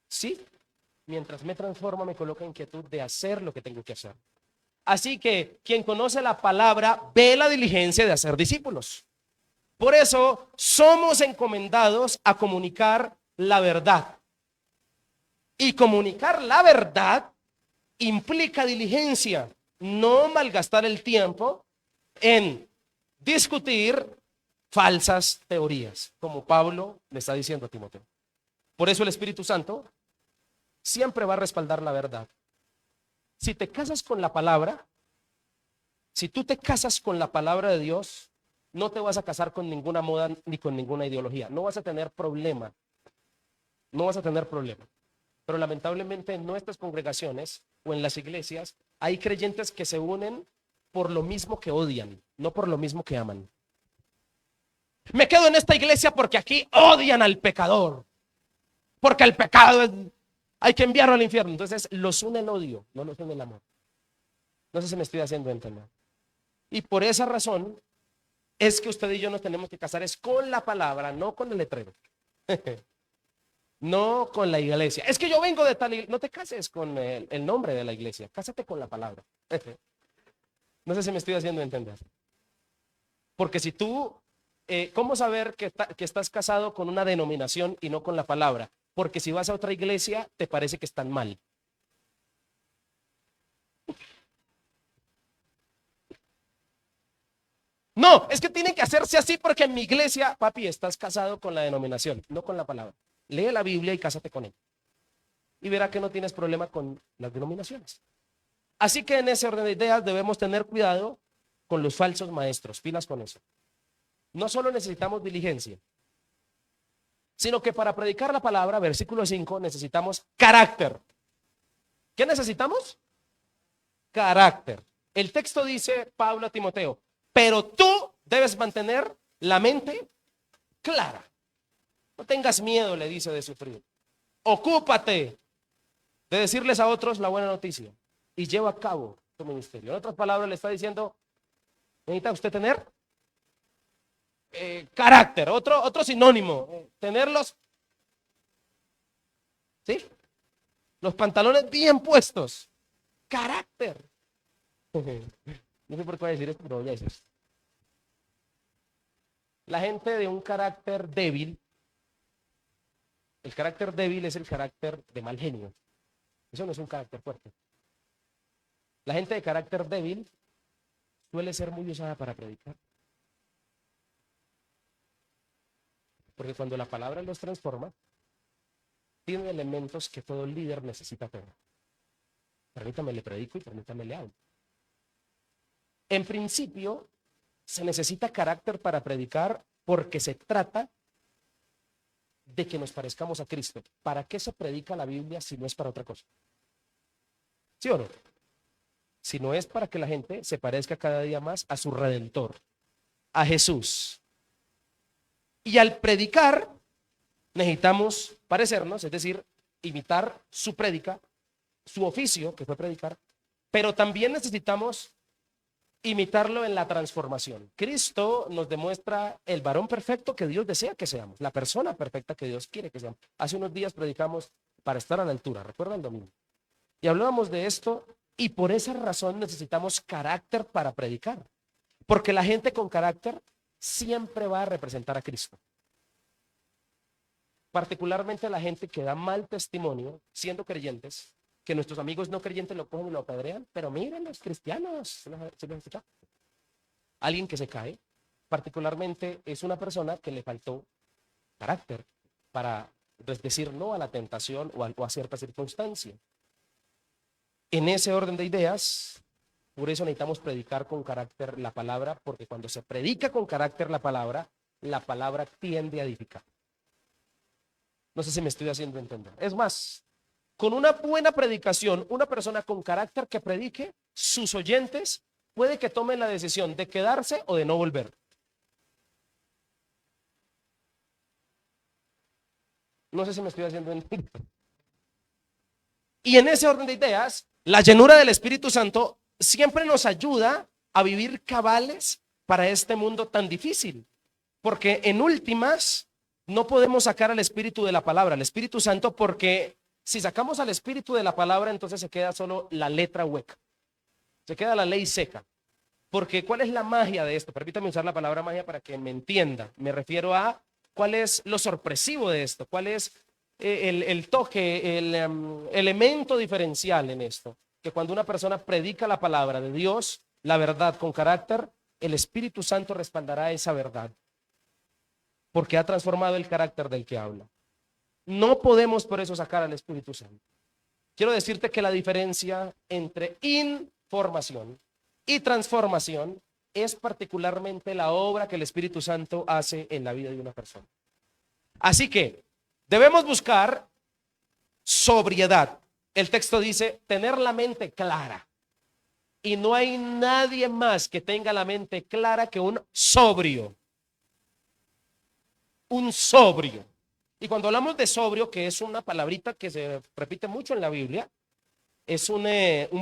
Sí, mientras me transforma, me coloca inquietud de hacer lo que tengo que hacer. Así que quien conoce la palabra ve la diligencia de hacer discípulos. Por eso somos encomendados a comunicar la verdad. Y comunicar la verdad implica diligencia, no malgastar el tiempo en discutir falsas teorías, como Pablo le está diciendo a Timoteo. Por eso el Espíritu Santo siempre va a respaldar la verdad. Si te casas con la palabra, si tú te casas con la palabra de Dios, no te vas a casar con ninguna moda ni con ninguna ideología. No vas a tener problema. No vas a tener problema. Pero lamentablemente en nuestras congregaciones o en las iglesias hay creyentes que se unen por lo mismo que odian, no por lo mismo que aman. Me quedo en esta iglesia porque aquí odian al pecador. Porque el pecado hay que enviarlo al infierno. Entonces los une el odio, no los une el amor. No sé si me estoy haciendo entender. Y por esa razón es que usted y yo nos tenemos que casar es con la palabra, no con el letrero. No con la iglesia. Es que yo vengo de tal iglesia. No te cases con el nombre de la iglesia. Cásate con la palabra. No sé si me estoy haciendo entender. Porque si tú, ¿cómo saber que estás casado con una denominación y no con la palabra? Porque si vas a otra iglesia, te parece que están mal. No, es que tiene que hacerse así porque en mi iglesia, papi, estás casado con la denominación, no con la palabra. Lee la Biblia y cásate con ella. Y verá que no tienes problema con las denominaciones. Así que en ese orden de ideas debemos tener cuidado con los falsos maestros, pilas con eso. No solo necesitamos diligencia, sino que para predicar la palabra, versículo 5, necesitamos carácter. ¿Qué necesitamos? Carácter. El texto dice, Pablo a Timoteo, pero tú debes mantener la mente clara. No tengas miedo, le dice, de sufrir. Ocúpate de decirles a otros la buena noticia y lleva a cabo tu ministerio. En otras palabras, le está diciendo, necesita usted tener carácter, otro sinónimo, tenerlos, ¿sí? Los pantalones bien puestos, carácter. No sé por qué voy a decir esto, pero voy a decir esto. La gente de un carácter débil, el carácter débil es el carácter de mal genio. Eso no es un carácter fuerte. La gente de carácter débil suele ser muy usada para predicar. Porque cuando la palabra los transforma, tiene elementos que todo líder necesita tener. Permítame le predico y permítame le hablo. En principio, se necesita carácter para predicar porque se trata de que nos parezcamos a Cristo. ¿Para qué se predica la Biblia si no es para otra cosa? ¿Sí o no? Si no es para que la gente se parezca cada día más a su Redentor, a Jesús. Y al predicar, necesitamos parecernos, es decir, imitar su prédica, su oficio, que fue predicar, pero también necesitamos imitarlo en la transformación. Cristo nos demuestra el varón perfecto que Dios desea que seamos, la persona perfecta que Dios quiere que seamos. Hace unos días predicamos para estar a la altura, recuerda el domingo. Y hablábamos de esto y por esa razón necesitamos carácter para predicar. Porque la gente con carácter siempre va a representar a Cristo. Particularmente la gente que da mal testimonio siendo creyentes, que nuestros amigos no creyentes lo cogen y lo apedrean, pero miren los cristianos, ¿se los escucha? Alguien que se cae, particularmente es una persona que le faltó carácter para decir no a la tentación o a cierta circunstancia. En ese orden de ideas, por eso necesitamos predicar con carácter la palabra, porque cuando se predica con carácter la palabra tiende a edificar. No sé si me estoy haciendo entender. Es más, Con una buena predicación, una persona con carácter que predique, sus oyentes puede que tomen la decisión de quedarse o de no volver. No sé si me estoy haciendo entender. Y en ese orden de ideas, la llenura del Espíritu Santo siempre nos ayuda a vivir cabales para este mundo tan difícil. Porque en últimas, no podemos sacar al Espíritu de la palabra, al Espíritu Santo, porque si sacamos al Espíritu de la palabra, entonces se queda solo la letra hueca. Se queda la ley seca. Porque ¿cuál es la magia de esto? Permítame usar la palabra magia para que me entienda. Me refiero a cuál es lo sorpresivo de esto, cuál es el toque, el elemento diferencial en esto. Que cuando una persona predica la palabra de Dios, la verdad con carácter, el Espíritu Santo respaldará esa verdad. Porque ha transformado el carácter del que habla. No podemos por eso sacar al Espíritu Santo. Quiero decirte que la diferencia entre información y transformación es particularmente la obra que el Espíritu Santo hace en la vida de una persona. Así que debemos buscar sobriedad. El texto dice tener la mente clara. Y no hay nadie más que tenga la mente clara que un sobrio. Un sobrio. Y cuando hablamos de sobrio, que es una palabrita que se repite mucho en la Biblia, es un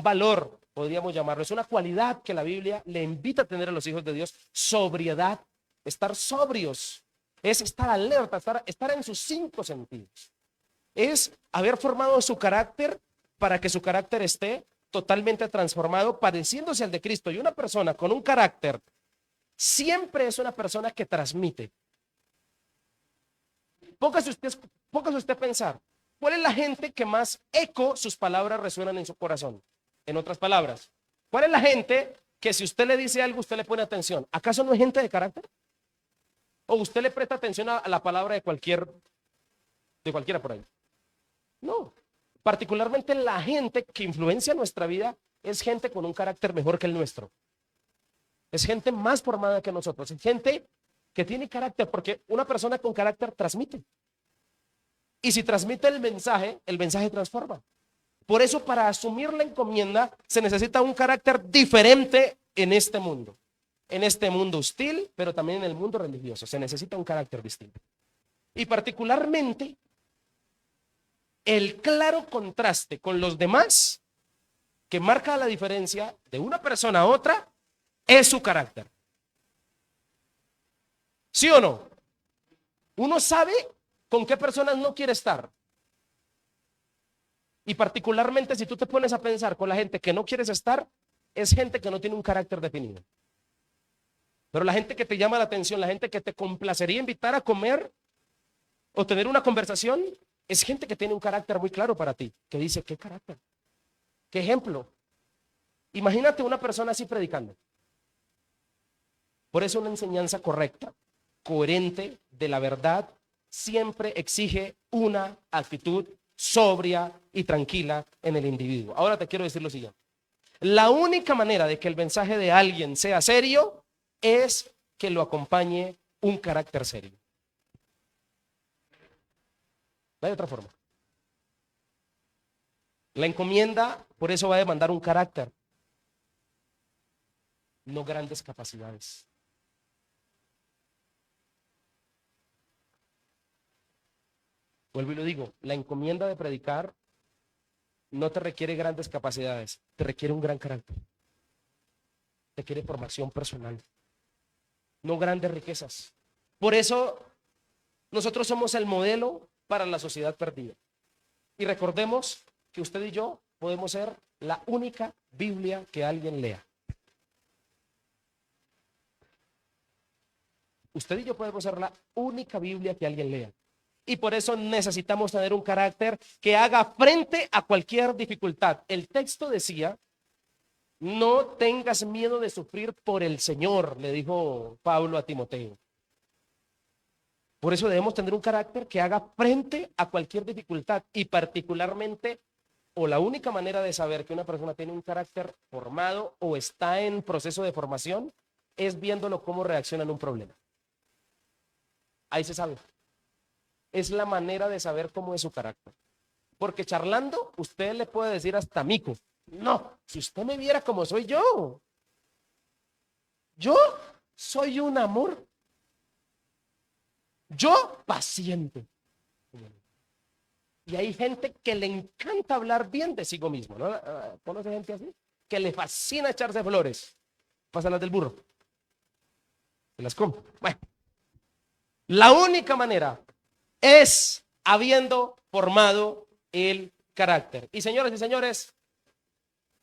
valor, podríamos llamarlo, es una cualidad que la Biblia le invita a tener a los hijos de Dios, sobriedad, estar sobrios, es estar alerta, estar en sus 5 sentidos, es haber formado su carácter para que su carácter esté totalmente transformado, pareciéndose al de Cristo. Y una persona con un carácter siempre es una persona que transmite. Póngase usted a pensar, ¿cuál es la gente que más eco sus palabras resuenan en su corazón? En otras palabras, ¿cuál es la gente que si usted le dice algo, usted le pone atención? ¿Acaso no es gente de carácter? ¿O usted le presta atención a la palabra de cualquiera por ahí? No. Particularmente la gente que influencia nuestra vida es gente con un carácter mejor que el nuestro. Es gente más formada que nosotros. Es gente que tiene carácter, porque una persona con carácter transmite. Y si transmite el mensaje transforma. Por eso, para asumir la encomienda, se necesita un carácter diferente en este mundo. En este mundo hostil, pero también en el mundo religioso. Se necesita un carácter distinto. Y particularmente, el claro contraste con los demás, que marca la diferencia de una persona a otra, es su carácter. ¿Sí o no? Uno sabe con qué personas no quiere estar. Y particularmente si tú te pones a pensar con la gente que no quieres estar, es gente que no tiene un carácter definido. Pero la gente que te llama la atención, la gente que te complacería invitar a comer o tener una conversación, es gente que tiene un carácter muy claro para ti, que dice, ¿qué carácter? ¿Qué ejemplo? Imagínate una persona así predicando. Por eso una enseñanza correcta, coherente de la verdad, siempre exige una actitud sobria y tranquila en el individuo. Ahora te quiero decir lo siguiente. La única manera de que el mensaje de alguien sea serio es que lo acompañe un carácter serio. No hay otra forma. La encomienda, por eso va a demandar un carácter, no grandes capacidades. Vuelvo y lo digo, la encomienda de predicar no te requiere grandes capacidades, te requiere un gran carácter. Te requiere formación personal, no grandes riquezas. Por eso nosotros somos el modelo para la sociedad perdida. Y recordemos que usted y yo podemos ser la única Biblia que alguien lea. Usted y yo podemos ser la única Biblia que alguien lea. Y por eso necesitamos tener un carácter que haga frente a cualquier dificultad. El texto decía, no tengas miedo de sufrir por el Señor, le dijo Pablo a Timoteo. Por eso debemos tener un carácter que haga frente a cualquier dificultad y particularmente, o la única manera de saber que una persona tiene un carácter formado o está en proceso de formación, es viéndolo cómo reacciona en un problema. Ahí se sabe. Es la manera de saber cómo es su carácter. Porque charlando, usted le puede decir hasta mico. No, si usted me viera como soy yo soy un amor. Yo paciente. Y hay gente que le encanta hablar bien de sí mismo, ¿no? ¿Conoce gente así? Que le fascina echarse flores. Pasa las del burro. Se las come. Bueno, la única manera es habiendo formado el carácter. Y señoras y señores,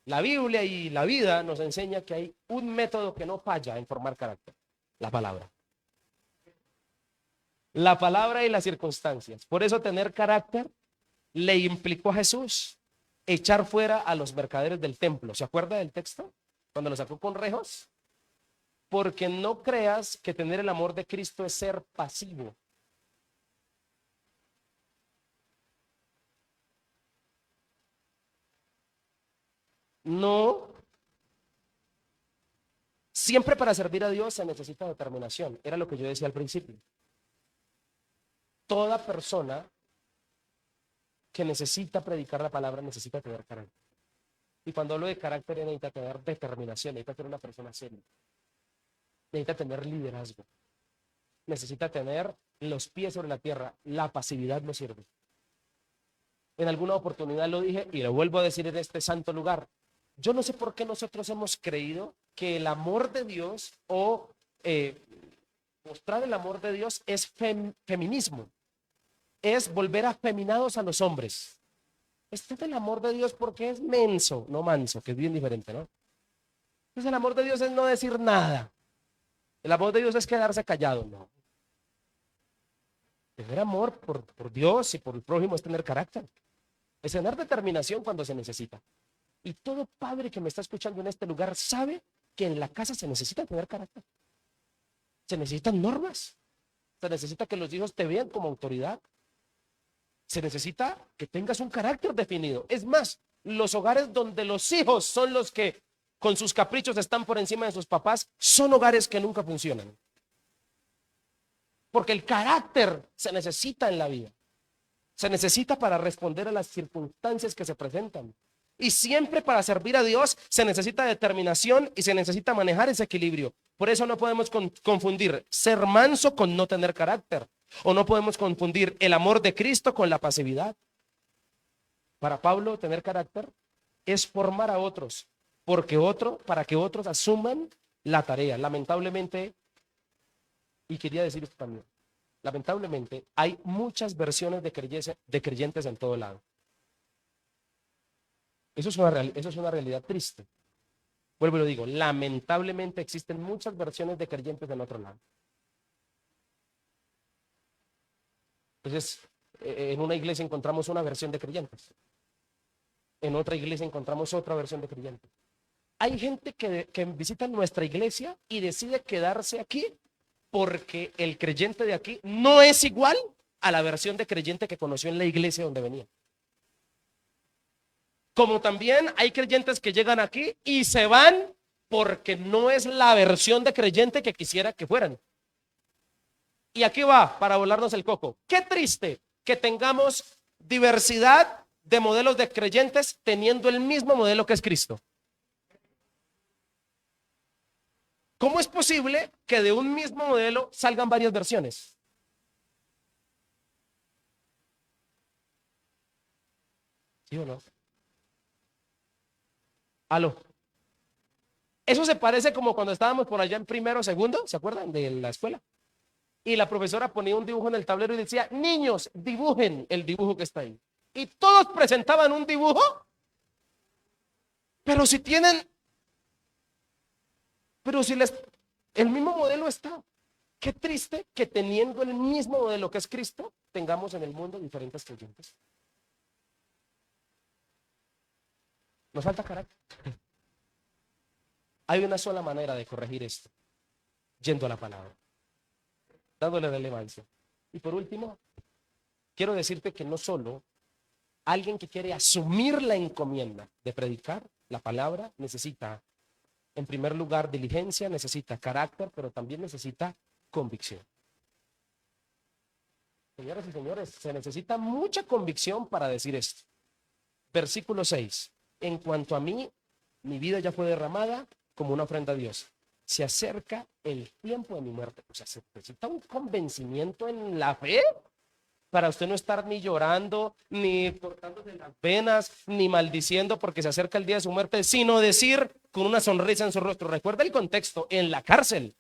la Biblia y la vida nos enseña que hay un método que no falla en formar carácter: la palabra. La palabra y las circunstancias. Por eso tener carácter le implicó a Jesús echar fuera a los mercaderes del templo. ¿Se acuerda del texto? Cuando lo sacó con rejos. Porque no creas que tener el amor de Cristo es ser pasivo. No. Siempre para servir a Dios se necesita determinación. Era lo que yo decía al principio. Toda persona que necesita predicar la palabra necesita tener carácter. Y cuando hablo de carácter necesita tener determinación, necesita ser una persona seria. Necesita tener liderazgo. Necesita tener los pies sobre la tierra. La pasividad no sirve. En alguna oportunidad lo dije y lo vuelvo a decir en este santo lugar. Yo no sé por qué nosotros hemos creído que el amor de Dios o mostrar el amor de Dios es feminismo. Es volver afeminados a los hombres. Este es el amor de Dios porque es menso, no manso, que es bien diferente, ¿no? Entonces el amor de Dios es no decir nada. El amor de Dios es quedarse callado, no. Tener amor por Dios y por el prójimo es tener carácter. Es tener determinación cuando se necesita. Y todo padre que me está escuchando en este lugar sabe que en la casa se necesita tener carácter. Se necesitan normas. Se necesita que los hijos te vean como autoridad. Se necesita que tengas un carácter definido. Es más, los hogares donde los hijos son los que con sus caprichos están por encima de sus papás, son hogares que nunca funcionan. Porque el carácter se necesita en la vida. Se necesita para responder a las circunstancias que se presentan. Y siempre para servir a Dios se necesita determinación y se necesita manejar ese equilibrio. Por eso no podemos confundir ser manso con no tener carácter. O no podemos confundir el amor de Cristo con la pasividad. Para Pablo, tener carácter es formar a otros, para que otros asuman la tarea. Lamentablemente, y quería decir esto también, lamentablemente hay muchas versiones de creyentes en todo lado. Eso es una realidad triste. Vuelvo y lo digo, lamentablemente existen muchas versiones de creyentes en otro lado. Entonces, en una iglesia encontramos una versión de creyentes. En otra iglesia encontramos otra versión de creyentes. Hay gente que visita nuestra iglesia y decide quedarse aquí porque el creyente de aquí no es igual a la versión de creyente que conoció en la iglesia donde venía. Como también hay creyentes que llegan aquí y se van porque no es la versión de creyente que quisiera que fueran. Y aquí va, para volarnos el coco. Qué triste que tengamos diversidad de modelos de creyentes teniendo el mismo modelo que es Cristo. ¿Cómo es posible que de un mismo modelo salgan varias versiones? ¿Sí o no? Aló. Eso se parece como cuando estábamos por allá en primero o segundo, ¿se acuerdan de la escuela? Y la profesora ponía un dibujo en el tablero y decía, niños, dibujen el dibujo que está ahí. Y todos presentaban un dibujo, pero si el mismo modelo está. Qué triste que teniendo el mismo modelo que es Cristo, tengamos en el mundo diferentes creyentes. Nos falta carácter. Hay una sola manera de corregir esto, yendo a la palabra, dándole relevancia. Y por último, quiero decirte que no solo alguien que quiere asumir la encomienda de predicar la palabra necesita, en primer lugar, diligencia, necesita carácter, pero también necesita convicción. Señoras y señores, se necesita mucha convicción para decir esto. Versículo 6. En cuanto a mí, mi vida ya fue derramada como una ofrenda a Dios. Se acerca el tiempo de mi muerte. O sea, se necesita un convencimiento en la fe para usted no estar ni llorando, ni cortándose las venas, ni maldiciendo porque se acerca el día de su muerte, sino decir con una sonrisa en su rostro. Recuerda el contexto, en la cárcel.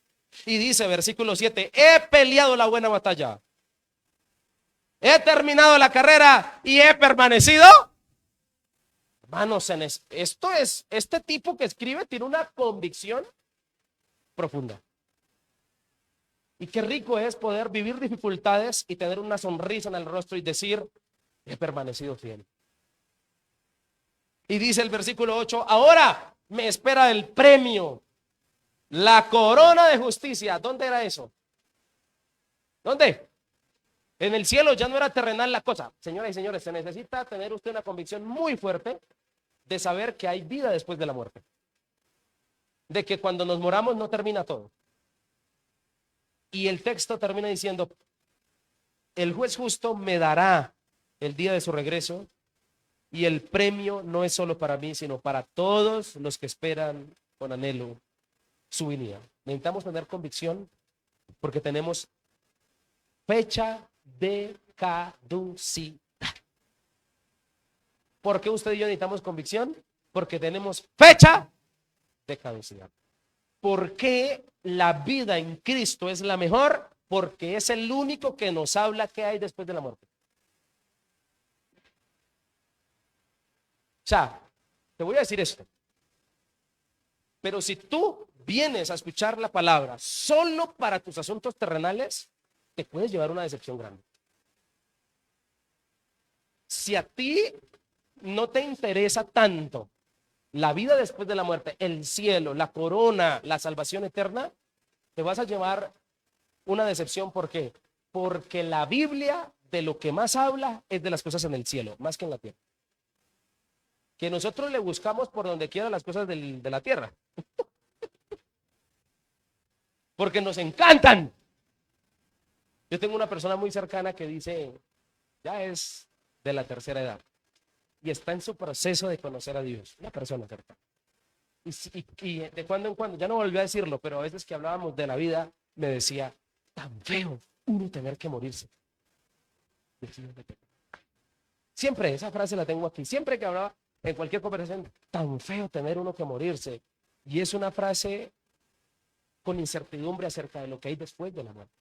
Y dice, versículo 7, he peleado la buena batalla. He terminado la carrera y he permanecido. Hermanos, este tipo que escribe tiene una convicción profunda. Y qué rico es poder vivir dificultades y tener una sonrisa en el rostro y decir, he permanecido fiel. Y dice el versículo 8, ahora me espera el premio, la corona de justicia. ¿Dónde era eso? ¿Dónde? En el cielo. Ya no era terrenal la cosa. Señoras y señores, se necesita tener usted una convicción muy fuerte de saber que hay vida después de la muerte. De que cuando nos moramos no termina todo. Y el texto termina diciendo, el juez justo me dará el día de su regreso y el premio no es solo para mí, sino para todos los que esperan con anhelo su venida. Necesitamos tener convicción porque tenemos fecha de caducidad. ¿Por qué usted y yo necesitamos convicción? Porque tenemos fecha de caducidad. ¿Por qué la vida en Cristo es la mejor? Porque es el único que nos habla qué hay después de la muerte. O sea, te voy a decir esto. Pero si tú vienes a escuchar la palabra solo para tus asuntos terrenales, te puedes llevar una decepción grande. Si a ti no te interesa tanto la vida después de la muerte, el cielo, la corona, la salvación eterna, te vas a llevar una decepción. ¿Por qué? Porque la Biblia de lo que más habla es de las cosas en el cielo, más que en la tierra. Que nosotros le buscamos por donde quiera las cosas de la tierra. Porque nos encantan. Yo tengo una persona muy cercana que dice, ya es de la tercera edad y está en su proceso de conocer a Dios. Una persona cercana. Y de cuando en cuando, ya no volvió a decirlo, pero a veces que hablábamos de la vida, me decía, tan feo uno tener que morirse. Siempre esa frase la tengo aquí. Siempre que hablaba en cualquier conversación, tan feo tener uno que morirse. Y es una frase con incertidumbre acerca de lo que hay después de la muerte.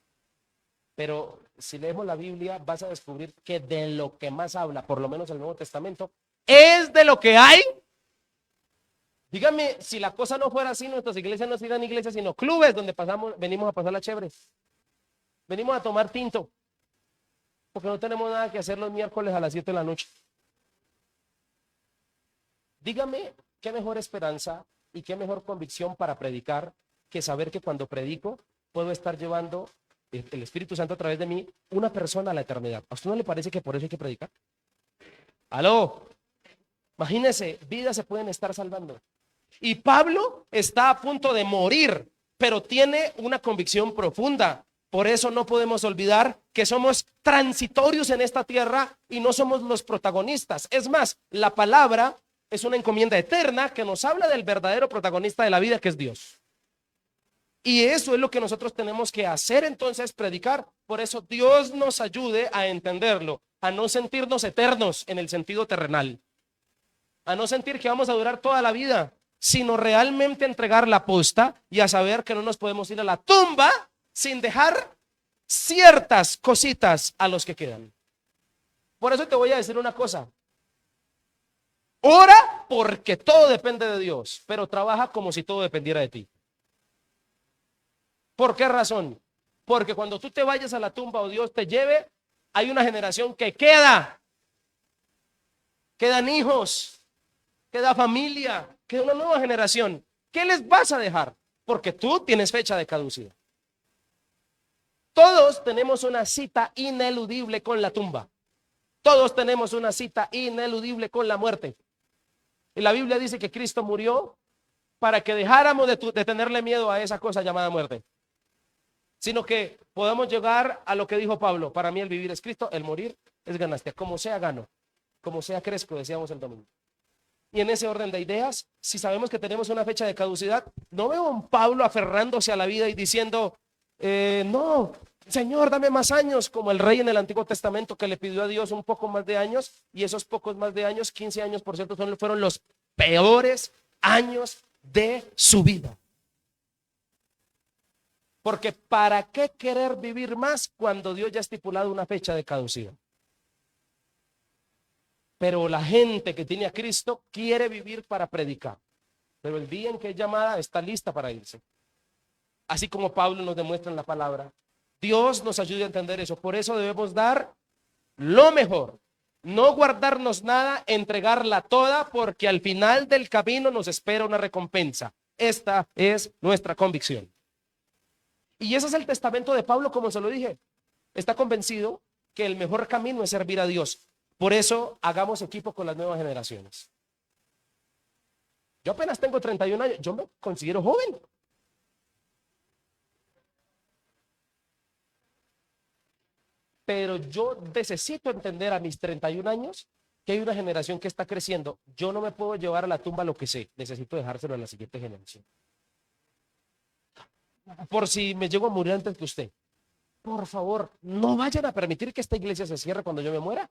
Pero si leemos la Biblia, vas a descubrir que de lo que más habla, por lo menos el Nuevo Testamento, es de lo que hay. Dígame, si la cosa no fuera así, nuestras iglesias no serían iglesias, sino clubes donde venimos a pasar la chévere. Venimos a tomar tinto, porque no tenemos nada que hacer los miércoles a las 7 de la noche. Dígame, qué mejor esperanza y qué mejor convicción para predicar que saber que cuando predico puedo estar llevando el Espíritu Santo a través de mí una persona a la eternidad. ¿A usted no le parece que por eso hay que predicar? ¿Aló? Imagínese, vidas se pueden estar salvando. Y Pablo está a punto de morir, pero tiene una convicción profunda. Por eso no podemos olvidar que somos transitorios en esta tierra y no somos los protagonistas. Es más, la palabra es una encomienda eterna que nos habla del verdadero protagonista de la vida, que es Dios. Y eso es lo que nosotros tenemos que hacer entonces, predicar. Por eso Dios nos ayude a entenderlo, a no sentirnos eternos en el sentido terrenal, a no sentir que vamos a durar toda la vida, sino realmente entregar la posta y a saber que no nos podemos ir a la tumba sin dejar ciertas cositas a los que quedan. Por eso te voy a decir una cosa. Ora porque todo depende de Dios, pero trabaja como si todo dependiera de ti. ¿Por qué razón? Porque cuando tú te vayas a la tumba o Dios te lleve, hay una generación que quedan hijos, queda familia, queda una nueva generación. ¿Qué les vas a dejar? Porque tú tienes fecha de caducidad. Todos tenemos una cita ineludible con la tumba. Todos tenemos una cita ineludible con la muerte. Y la Biblia dice que Cristo murió para que dejáramos de tenerle miedo a esa cosa llamada muerte. sino que podamos llegar a lo que dijo Pablo: para mí el vivir es Cristo, el morir es ganancia. Como sea gano, como sea crezco, decíamos el domingo. Y en ese orden de ideas, si sabemos que tenemos una fecha de caducidad, no veo a un Pablo aferrándose a la vida y diciendo, no, Señor, dame más años, como el rey en el Antiguo Testamento que le pidió a Dios un poco más de años, y esos pocos más de años, 15 años por cierto, fueron los peores años de su vida. Porque ¿para qué querer vivir más cuando Dios ya ha estipulado una fecha de caducidad? Pero la gente que tiene a Cristo quiere vivir para predicar. Pero el día en que es llamada está lista para irse. Así como Pablo nos demuestra en la palabra. Dios nos ayude a entender eso. Por eso debemos dar lo mejor. No guardarnos nada, entregarla toda, porque al final del camino nos espera una recompensa. Esta es nuestra convicción. Y ese es el testamento de Pablo, como se lo dije. Está convencido que el mejor camino es servir a Dios. Por eso hagamos equipo con las nuevas generaciones. Yo apenas tengo 31 años, yo me considero joven. Pero yo necesito entender a mis 31 años que hay una generación que está creciendo. Yo no me puedo llevar a la tumba lo que sé, necesito dejárselo a la siguiente generación. Por si me llego a morir antes que usted, por favor, no vayan a permitir que esta iglesia se cierre cuando yo me muera.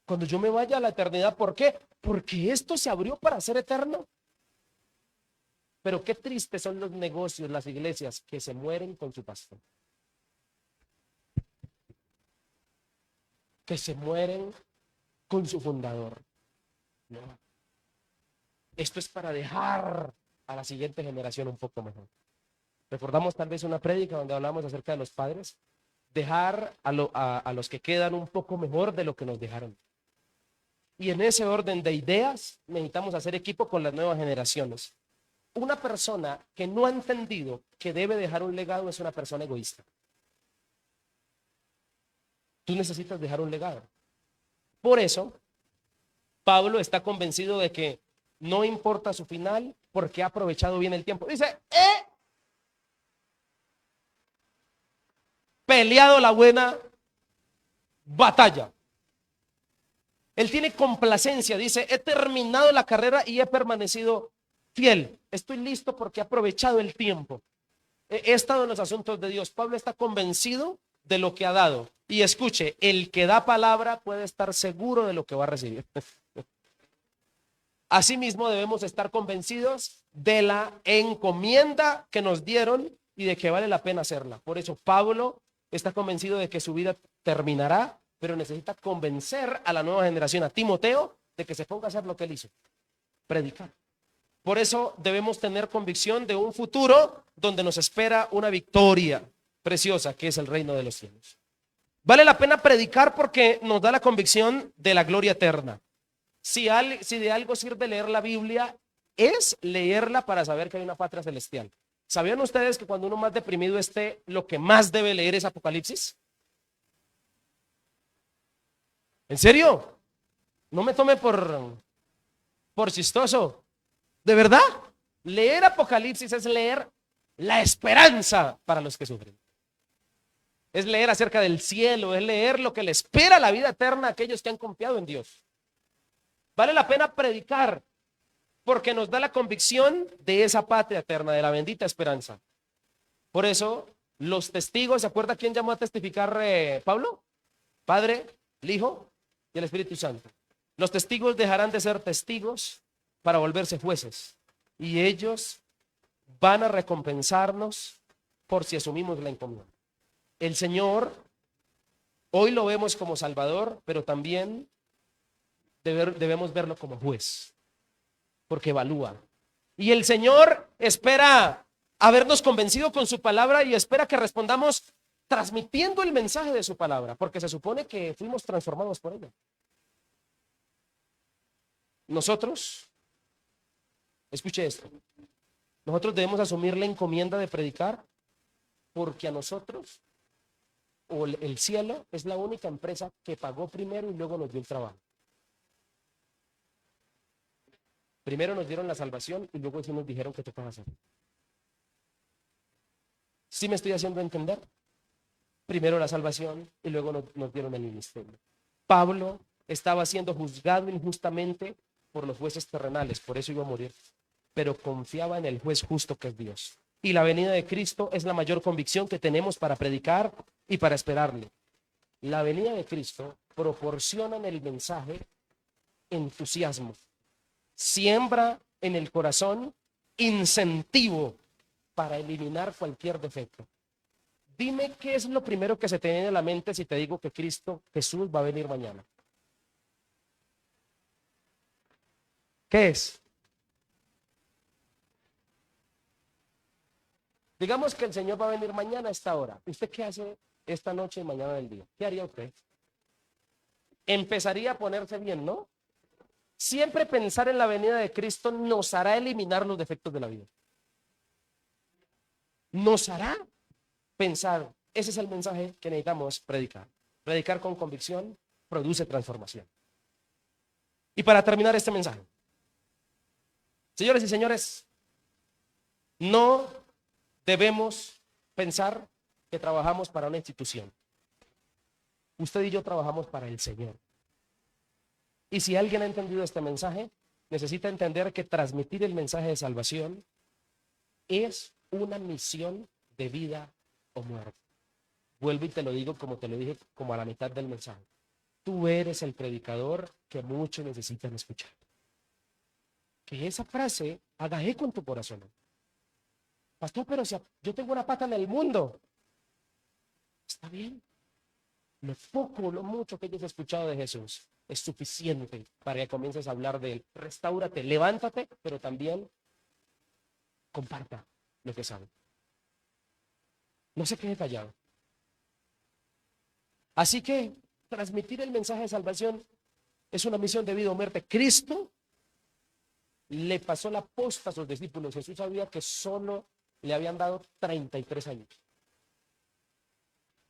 Cuando yo me vaya a la eternidad, ¿por qué? Porque esto se abrió para ser eterno. Pero qué tristes son los negocios, las iglesias que se mueren con su pastor. Que se mueren con su fundador. No. Esto es para dejar a la siguiente generación un poco mejor. Recordamos tal vez una prédica donde hablamos acerca de los padres. Dejar a los que quedan un poco mejor de lo que nos dejaron. Y en ese orden de ideas necesitamos hacer equipo con las nuevas generaciones. Una persona que no ha entendido que debe dejar un legado es una persona egoísta. Tú necesitas dejar un legado. Por eso, Pablo está convencido de que no importa su final porque ha aprovechado bien el tiempo. Dice, he peleado la buena batalla. Él tiene complacencia, dice, he terminado la carrera y he permanecido fiel. Estoy listo porque he aprovechado el tiempo. He estado en los asuntos de Dios. Pablo está convencido de lo que ha dado. Y escuche, el que da palabra puede estar seguro de lo que va a recibir. Asimismo, debemos estar convencidos de la encomienda que nos dieron y de que vale la pena hacerla. Por eso Pablo está convencido de que su vida terminará, pero necesita convencer a la nueva generación, a Timoteo, de que se ponga a hacer lo que él hizo, predicar. Por eso debemos tener convicción de un futuro donde nos espera una victoria preciosa, que es el reino de los cielos. Vale la pena predicar porque nos da la convicción de la gloria eterna. Si de algo sirve leer la Biblia, es leerla para saber que hay una patria celestial. ¿Sabían ustedes que cuando uno más deprimido esté, lo que más debe leer es Apocalipsis? ¿En serio? No me tome por chistoso. ¿De verdad? Leer Apocalipsis es leer la esperanza para los que sufren. Es leer acerca del cielo, es leer lo que le espera la vida eterna a aquellos que han confiado en Dios. Vale la pena predicar porque nos da la convicción de esa patria eterna, de la bendita esperanza. Por eso, los testigos, ¿se acuerda quién llamó a testificar Pablo? Padre, el Hijo y el Espíritu Santo. Los testigos dejarán de ser testigos para volverse jueces. Y ellos van a recompensarnos por si asumimos la encomienda. El Señor, hoy lo vemos como Salvador, pero también debemos verlo como juez, porque evalúa. Y el Señor espera habernos convencido con su palabra y espera que respondamos transmitiendo el mensaje de su palabra, porque se supone que fuimos transformados por ella. Nosotros, escuche esto, nosotros debemos asumir la encomienda de predicar porque a nosotros, o el cielo es la única empresa que pagó primero y luego nos dio el trabajo. Primero nos dieron la salvación y luego sí nos dijeron que tocaba hacer. ¿Sí me estoy haciendo entender? Primero la salvación y luego nos dieron el ministerio. Pablo estaba siendo juzgado injustamente por los jueces terrenales, por eso iba a morir, pero confiaba en el juez justo que es Dios. Y la venida de Cristo es la mayor convicción que tenemos para predicar y para esperarle. La venida de Cristo proporciona en el mensaje entusiasmo, siembra en el corazón incentivo para eliminar cualquier defecto. Dime qué es lo primero que se te viene a la mente si te digo que Cristo Jesús va a venir mañana. ¿Qué es? Digamos que el Señor va a venir mañana a esta hora. ¿Usted qué hace esta noche y mañana del día? ¿Qué haría usted? Empezaría a ponerse bien, ¿no? Siempre pensar en la venida de Cristo nos hará eliminar los defectos de la vida. Nos hará pensar. Ese es el mensaje que necesitamos predicar. Predicar con convicción produce transformación. Y para terminar este mensaje, señores y señores, no debemos pensar que trabajamos para una institución. Usted y yo trabajamos para el Señor. Y si alguien ha entendido este mensaje, necesita entender que transmitir el mensaje de salvación es una misión de vida o muerte. Vuelvo y te lo digo como te lo dije como a la mitad del mensaje. Tú eres el predicador que muchos necesitan escuchar. Que esa frase haga eco en tu corazón. Pastor, pero si yo tengo una pata en el mundo, está bien. Lo poco o lo mucho que hayas escuchado de Jesús es suficiente para que comiences a hablar de él. Restaúrate, levántate, pero también comparta lo que sabe. No se quede callado. Así que transmitir el mensaje de salvación es una misión de vida o muerte. Cristo le pasó la posta a sus discípulos. Jesús sabía que solo le habían dado 33 años.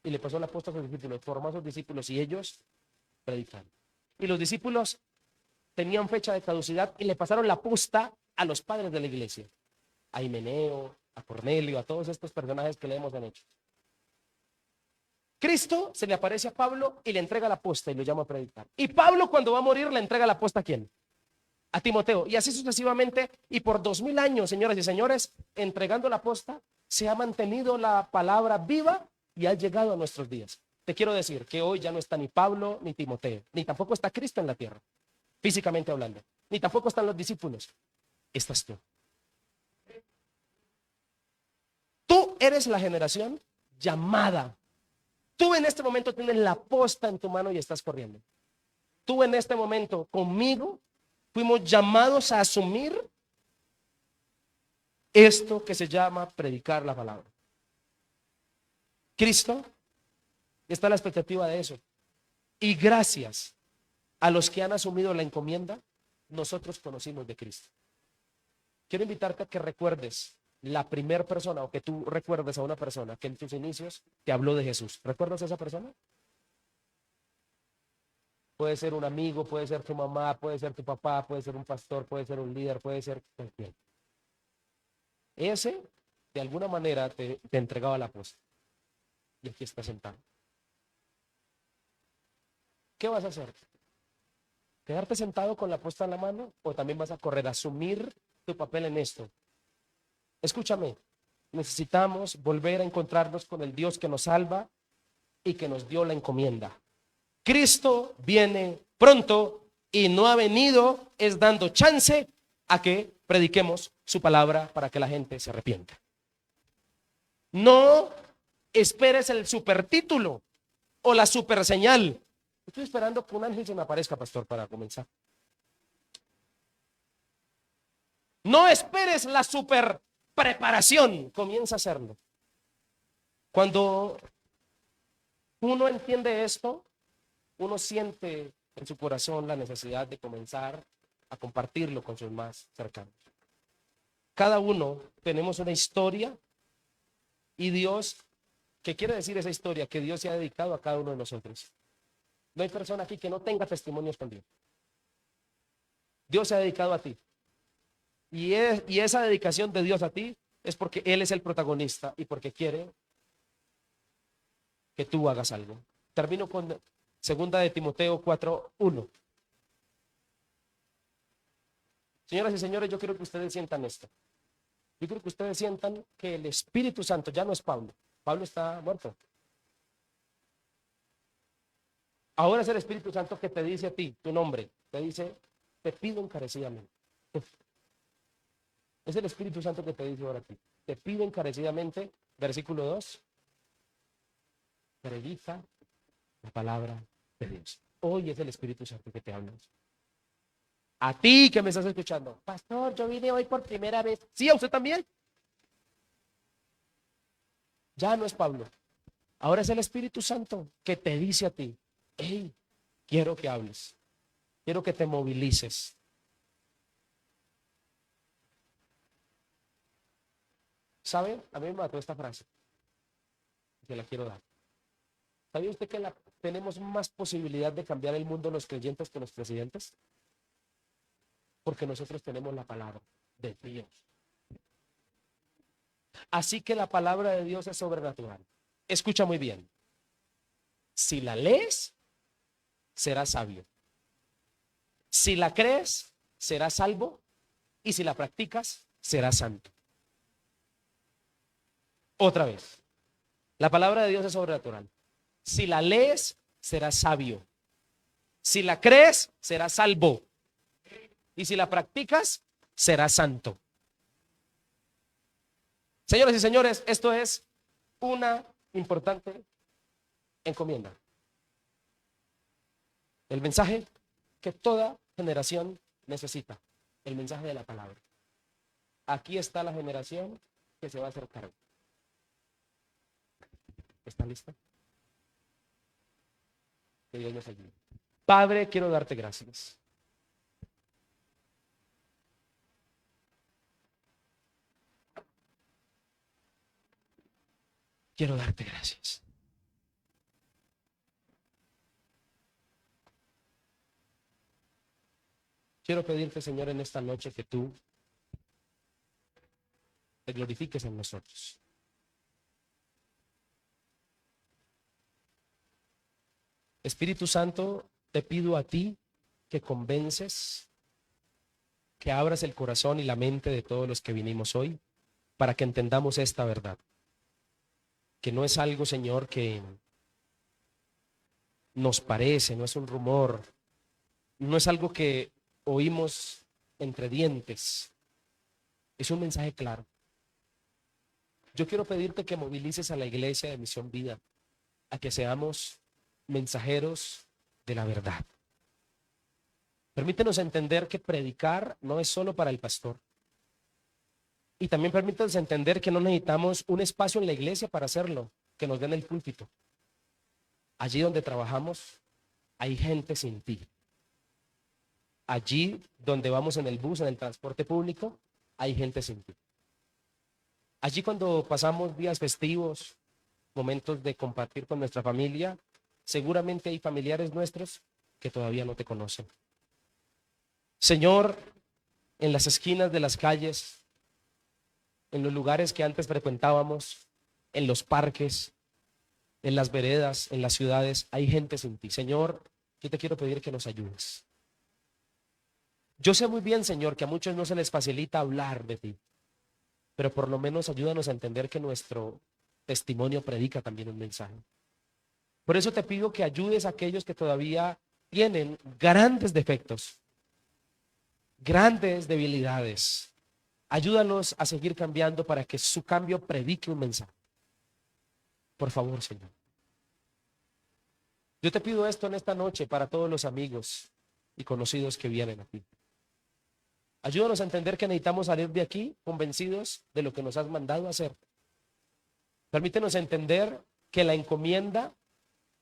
Y le pasó la posta a sus discípulos, formó a sus discípulos y ellos predicaron. Y los discípulos tenían fecha de caducidad y le pasaron la posta a los padres de la iglesia. A Himeneo, a Cornelio, a todos estos personajes que leemos en Hechos. Cristo se le aparece a Pablo y le entrega la posta y lo llama a predicar. Y Pablo cuando va a morir le entrega la posta ¿a quién? A Timoteo. Y así sucesivamente. Y por 2000 años, señoras y señores, entregando la posta, se ha mantenido la palabra viva y ha llegado a nuestros días. Te quiero decir que hoy ya no está ni Pablo ni Timoteo, ni tampoco está Cristo en la tierra, físicamente hablando, ni tampoco están los discípulos. Estás tú. Tú eres la generación llamada. Tú en este momento tienes la posta en tu mano y estás corriendo. Tú en este momento conmigo fuimos llamados a asumir esto que se llama predicar la palabra. Cristo está a la expectativa de eso. Y gracias a los que han asumido la encomienda, nosotros conocimos de Cristo. Quiero invitarte a que recuerdes la primera persona o que tú recuerdes a una persona que en tus inicios te habló de Jesús. ¿Recuerdas a esa persona? Puede ser un amigo, puede ser tu mamá, puede ser tu papá, puede ser un pastor, puede ser un líder, puede ser cualquiera. Ese, de alguna manera, te entregaba la posta. Y aquí está sentado. ¿Qué vas a hacer? ¿Quedarte sentado con la posta en la mano o también vas a correr a asumir tu papel en esto? Escúchame, necesitamos volver a encontrarnos con el Dios que nos salva y que nos dio la encomienda. Cristo viene pronto y no ha venido es dando chance a que prediquemos su palabra para que la gente se arrepienta. No esperes el supertítulo o la superseñal. Estoy esperando que un ángel se me aparezca, pastor, para comenzar. No esperes la super preparación, comienza a hacerlo. Cuando uno entiende esto, uno siente en su corazón la necesidad de comenzar a compartirlo con sus más cercanos. Cada uno tenemos una historia y Dios, ¿qué quiere decir esa historia? Que Dios se ha dedicado a cada uno de nosotros. No hay persona aquí que no tenga testimonios con Dios. Dios se ha dedicado a ti. Y esa dedicación de Dios a ti es porque Él es el protagonista y porque quiere que tú hagas algo. Termino con segunda de Timoteo 4:1. Señoras y señores, yo quiero que ustedes sientan esto. Yo quiero que ustedes sientan que el Espíritu Santo ya no es Pablo. Pablo está muerto. Ahora es el Espíritu Santo que te dice a ti, tu nombre, te dice, te pido encarecidamente. Es el Espíritu Santo que te dice ahora a ti. Te pido encarecidamente, versículo 2, predica la palabra de Dios. Hoy es el Espíritu Santo que te habla. A ti que me estás escuchando, pastor, yo vine hoy por primera vez. Sí, a usted también. Ya no es Pablo. Ahora es el Espíritu Santo que te dice a ti, hey, quiero que hables, quiero que te movilices. ¿Sabe? A mí me mató esta frase, que la quiero dar. ¿Sabía usted que tenemos más posibilidad de cambiar el mundo los creyentes que los presidentes? Porque nosotros tenemos la palabra de Dios. Así que la palabra de Dios es sobrenatural. Escucha muy bien. Si la lees, serás sabio. Si la crees, serás salvo. Y si la practicas, serás santo. Otra vez. La palabra de Dios es sobrenatural. Si la lees, serás sabio. Si la crees, serás salvo. Y si la practicas, serás santo. Señoras y señores, esto es una importante encomienda. El mensaje que toda generación necesita. El mensaje de la palabra. Aquí está la generación que se va a hacer cargo. ¿Está lista? Que Dios nos ayude. Padre, quiero darte gracias. Quiero darte gracias. Quiero pedirte, Señor, en esta noche que tú te glorifiques en nosotros. Espíritu Santo, te pido a ti que convences, que abras el corazón y la mente de todos los que vinimos hoy para que entendamos esta verdad. Que no es algo, Señor, que nos parece, no es un rumor, no es algo que oímos entre dientes. Es un mensaje claro. Yo quiero pedirte que movilices a la iglesia de Misión Vida a que seamos mensajeros de la verdad. Permítenos entender que predicar no es solo para el pastor. Y también permítenos entender que no necesitamos un espacio en la iglesia para hacerlo, que nos den el púlpito. Allí donde trabajamos hay gente sin ti. Allí donde vamos en el bus, en el transporte público, hay gente sin ti. Allí cuando pasamos días festivos, momentos de compartir con nuestra familia, seguramente hay familiares nuestros que todavía no te conocen. Señor, en las esquinas de las calles, en los lugares que antes frecuentábamos, en los parques, en las veredas, en las ciudades, hay gente sin ti. Señor, yo te quiero pedir que nos ayudes. Yo sé muy bien, Señor, que a muchos no se les facilita hablar de ti, pero por lo menos ayúdanos a entender que nuestro testimonio predica también un mensaje. Por eso te pido que ayudes a aquellos que todavía tienen grandes defectos, grandes debilidades. Ayúdalos a seguir cambiando para que su cambio predique un mensaje. Por favor, Señor. Yo te pido esto en esta noche para todos los amigos y conocidos que vienen aquí. Ayúdanos a entender que necesitamos salir de aquí convencidos de lo que nos has mandado a hacer. Permítenos entender que la encomienda,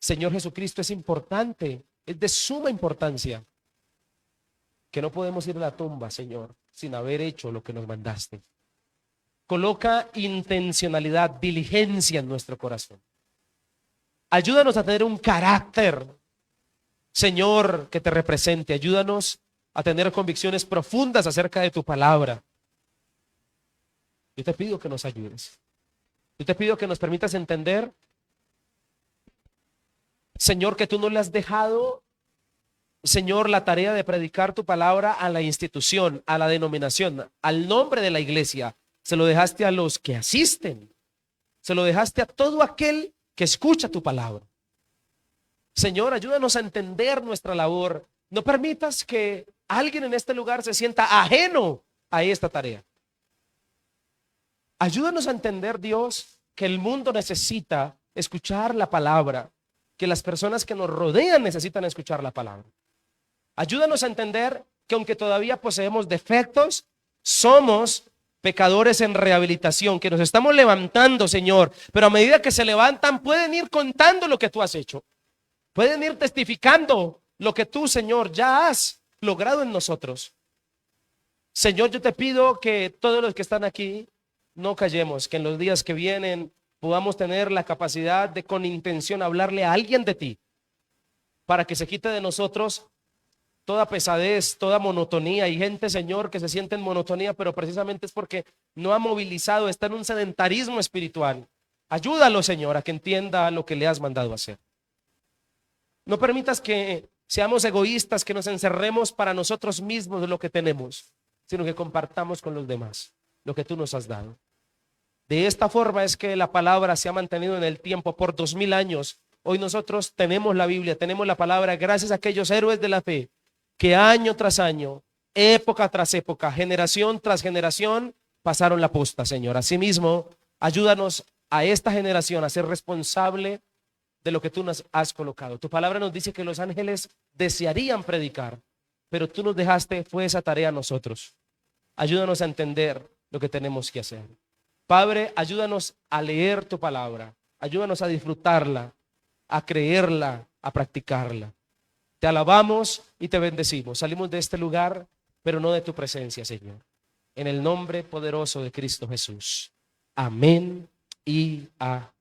Señor Jesucristo, es importante, es de suma importancia. Que no podemos ir a la tumba, Señor, sin haber hecho lo que nos mandaste. Coloca intencionalidad, diligencia en nuestro corazón. Ayúdanos a tener un carácter, Señor, que te represente. Ayúdanos a tener convicciones profundas acerca de tu palabra. Yo te pido que nos ayudes. Yo te pido que nos permitas entender, Señor, que tú no le has dejado, Señor, la tarea de predicar tu palabra a la institución, a la denominación, al nombre de la iglesia. Se lo dejaste a los que asisten. Se lo dejaste a todo aquel que escucha tu palabra. Señor, ayúdanos a entender nuestra labor. No permitas que alguien en este lugar se sienta ajeno a esta tarea. Ayúdanos a entender, Dios, que el mundo necesita escuchar la palabra, que las personas que nos rodean necesitan escuchar la palabra. Ayúdanos a entender que aunque todavía poseemos defectos, somos pecadores en rehabilitación, que nos estamos levantando, Señor, pero a medida que se levantan pueden ir contando lo que tú has hecho. Pueden ir testificando lo que tú, Señor, ya has logrado en nosotros. Señor, yo te pido que todos los que están aquí no callemos, que en los días que vienen podamos tener la capacidad de con intención hablarle a alguien de ti, para que se quite de nosotros toda pesadez, toda monotonía. Hay gente, Señor, que se siente en monotonía, pero precisamente es porque no ha movilizado, está en un sedentarismo espiritual. Ayúdalo, Señor, a que entienda lo que le has mandado hacer. No permitas que seamos egoístas, que nos encerremos para nosotros mismos de lo que tenemos, sino que compartamos con los demás lo que tú nos has dado. De esta forma es que la palabra se ha mantenido en el tiempo por 2000 años. Hoy nosotros tenemos la Biblia, tenemos la palabra gracias a aquellos héroes de la fe que año tras año, época tras época, generación tras generación pasaron la posta, Señor. Asimismo, ayúdanos a esta generación a ser responsable de lo que tú nos has colocado. Tu palabra nos dice que los ángeles desearían predicar, pero tú nos dejaste, fue esa tarea a nosotros. Ayúdanos a entender lo que tenemos que hacer. Padre, ayúdanos a leer tu palabra, ayúdanos a disfrutarla, a creerla, a practicarla. Te alabamos y te bendecimos. Salimos de este lugar, pero no de tu presencia, Señor. En el nombre poderoso de Cristo Jesús. Amén y amén.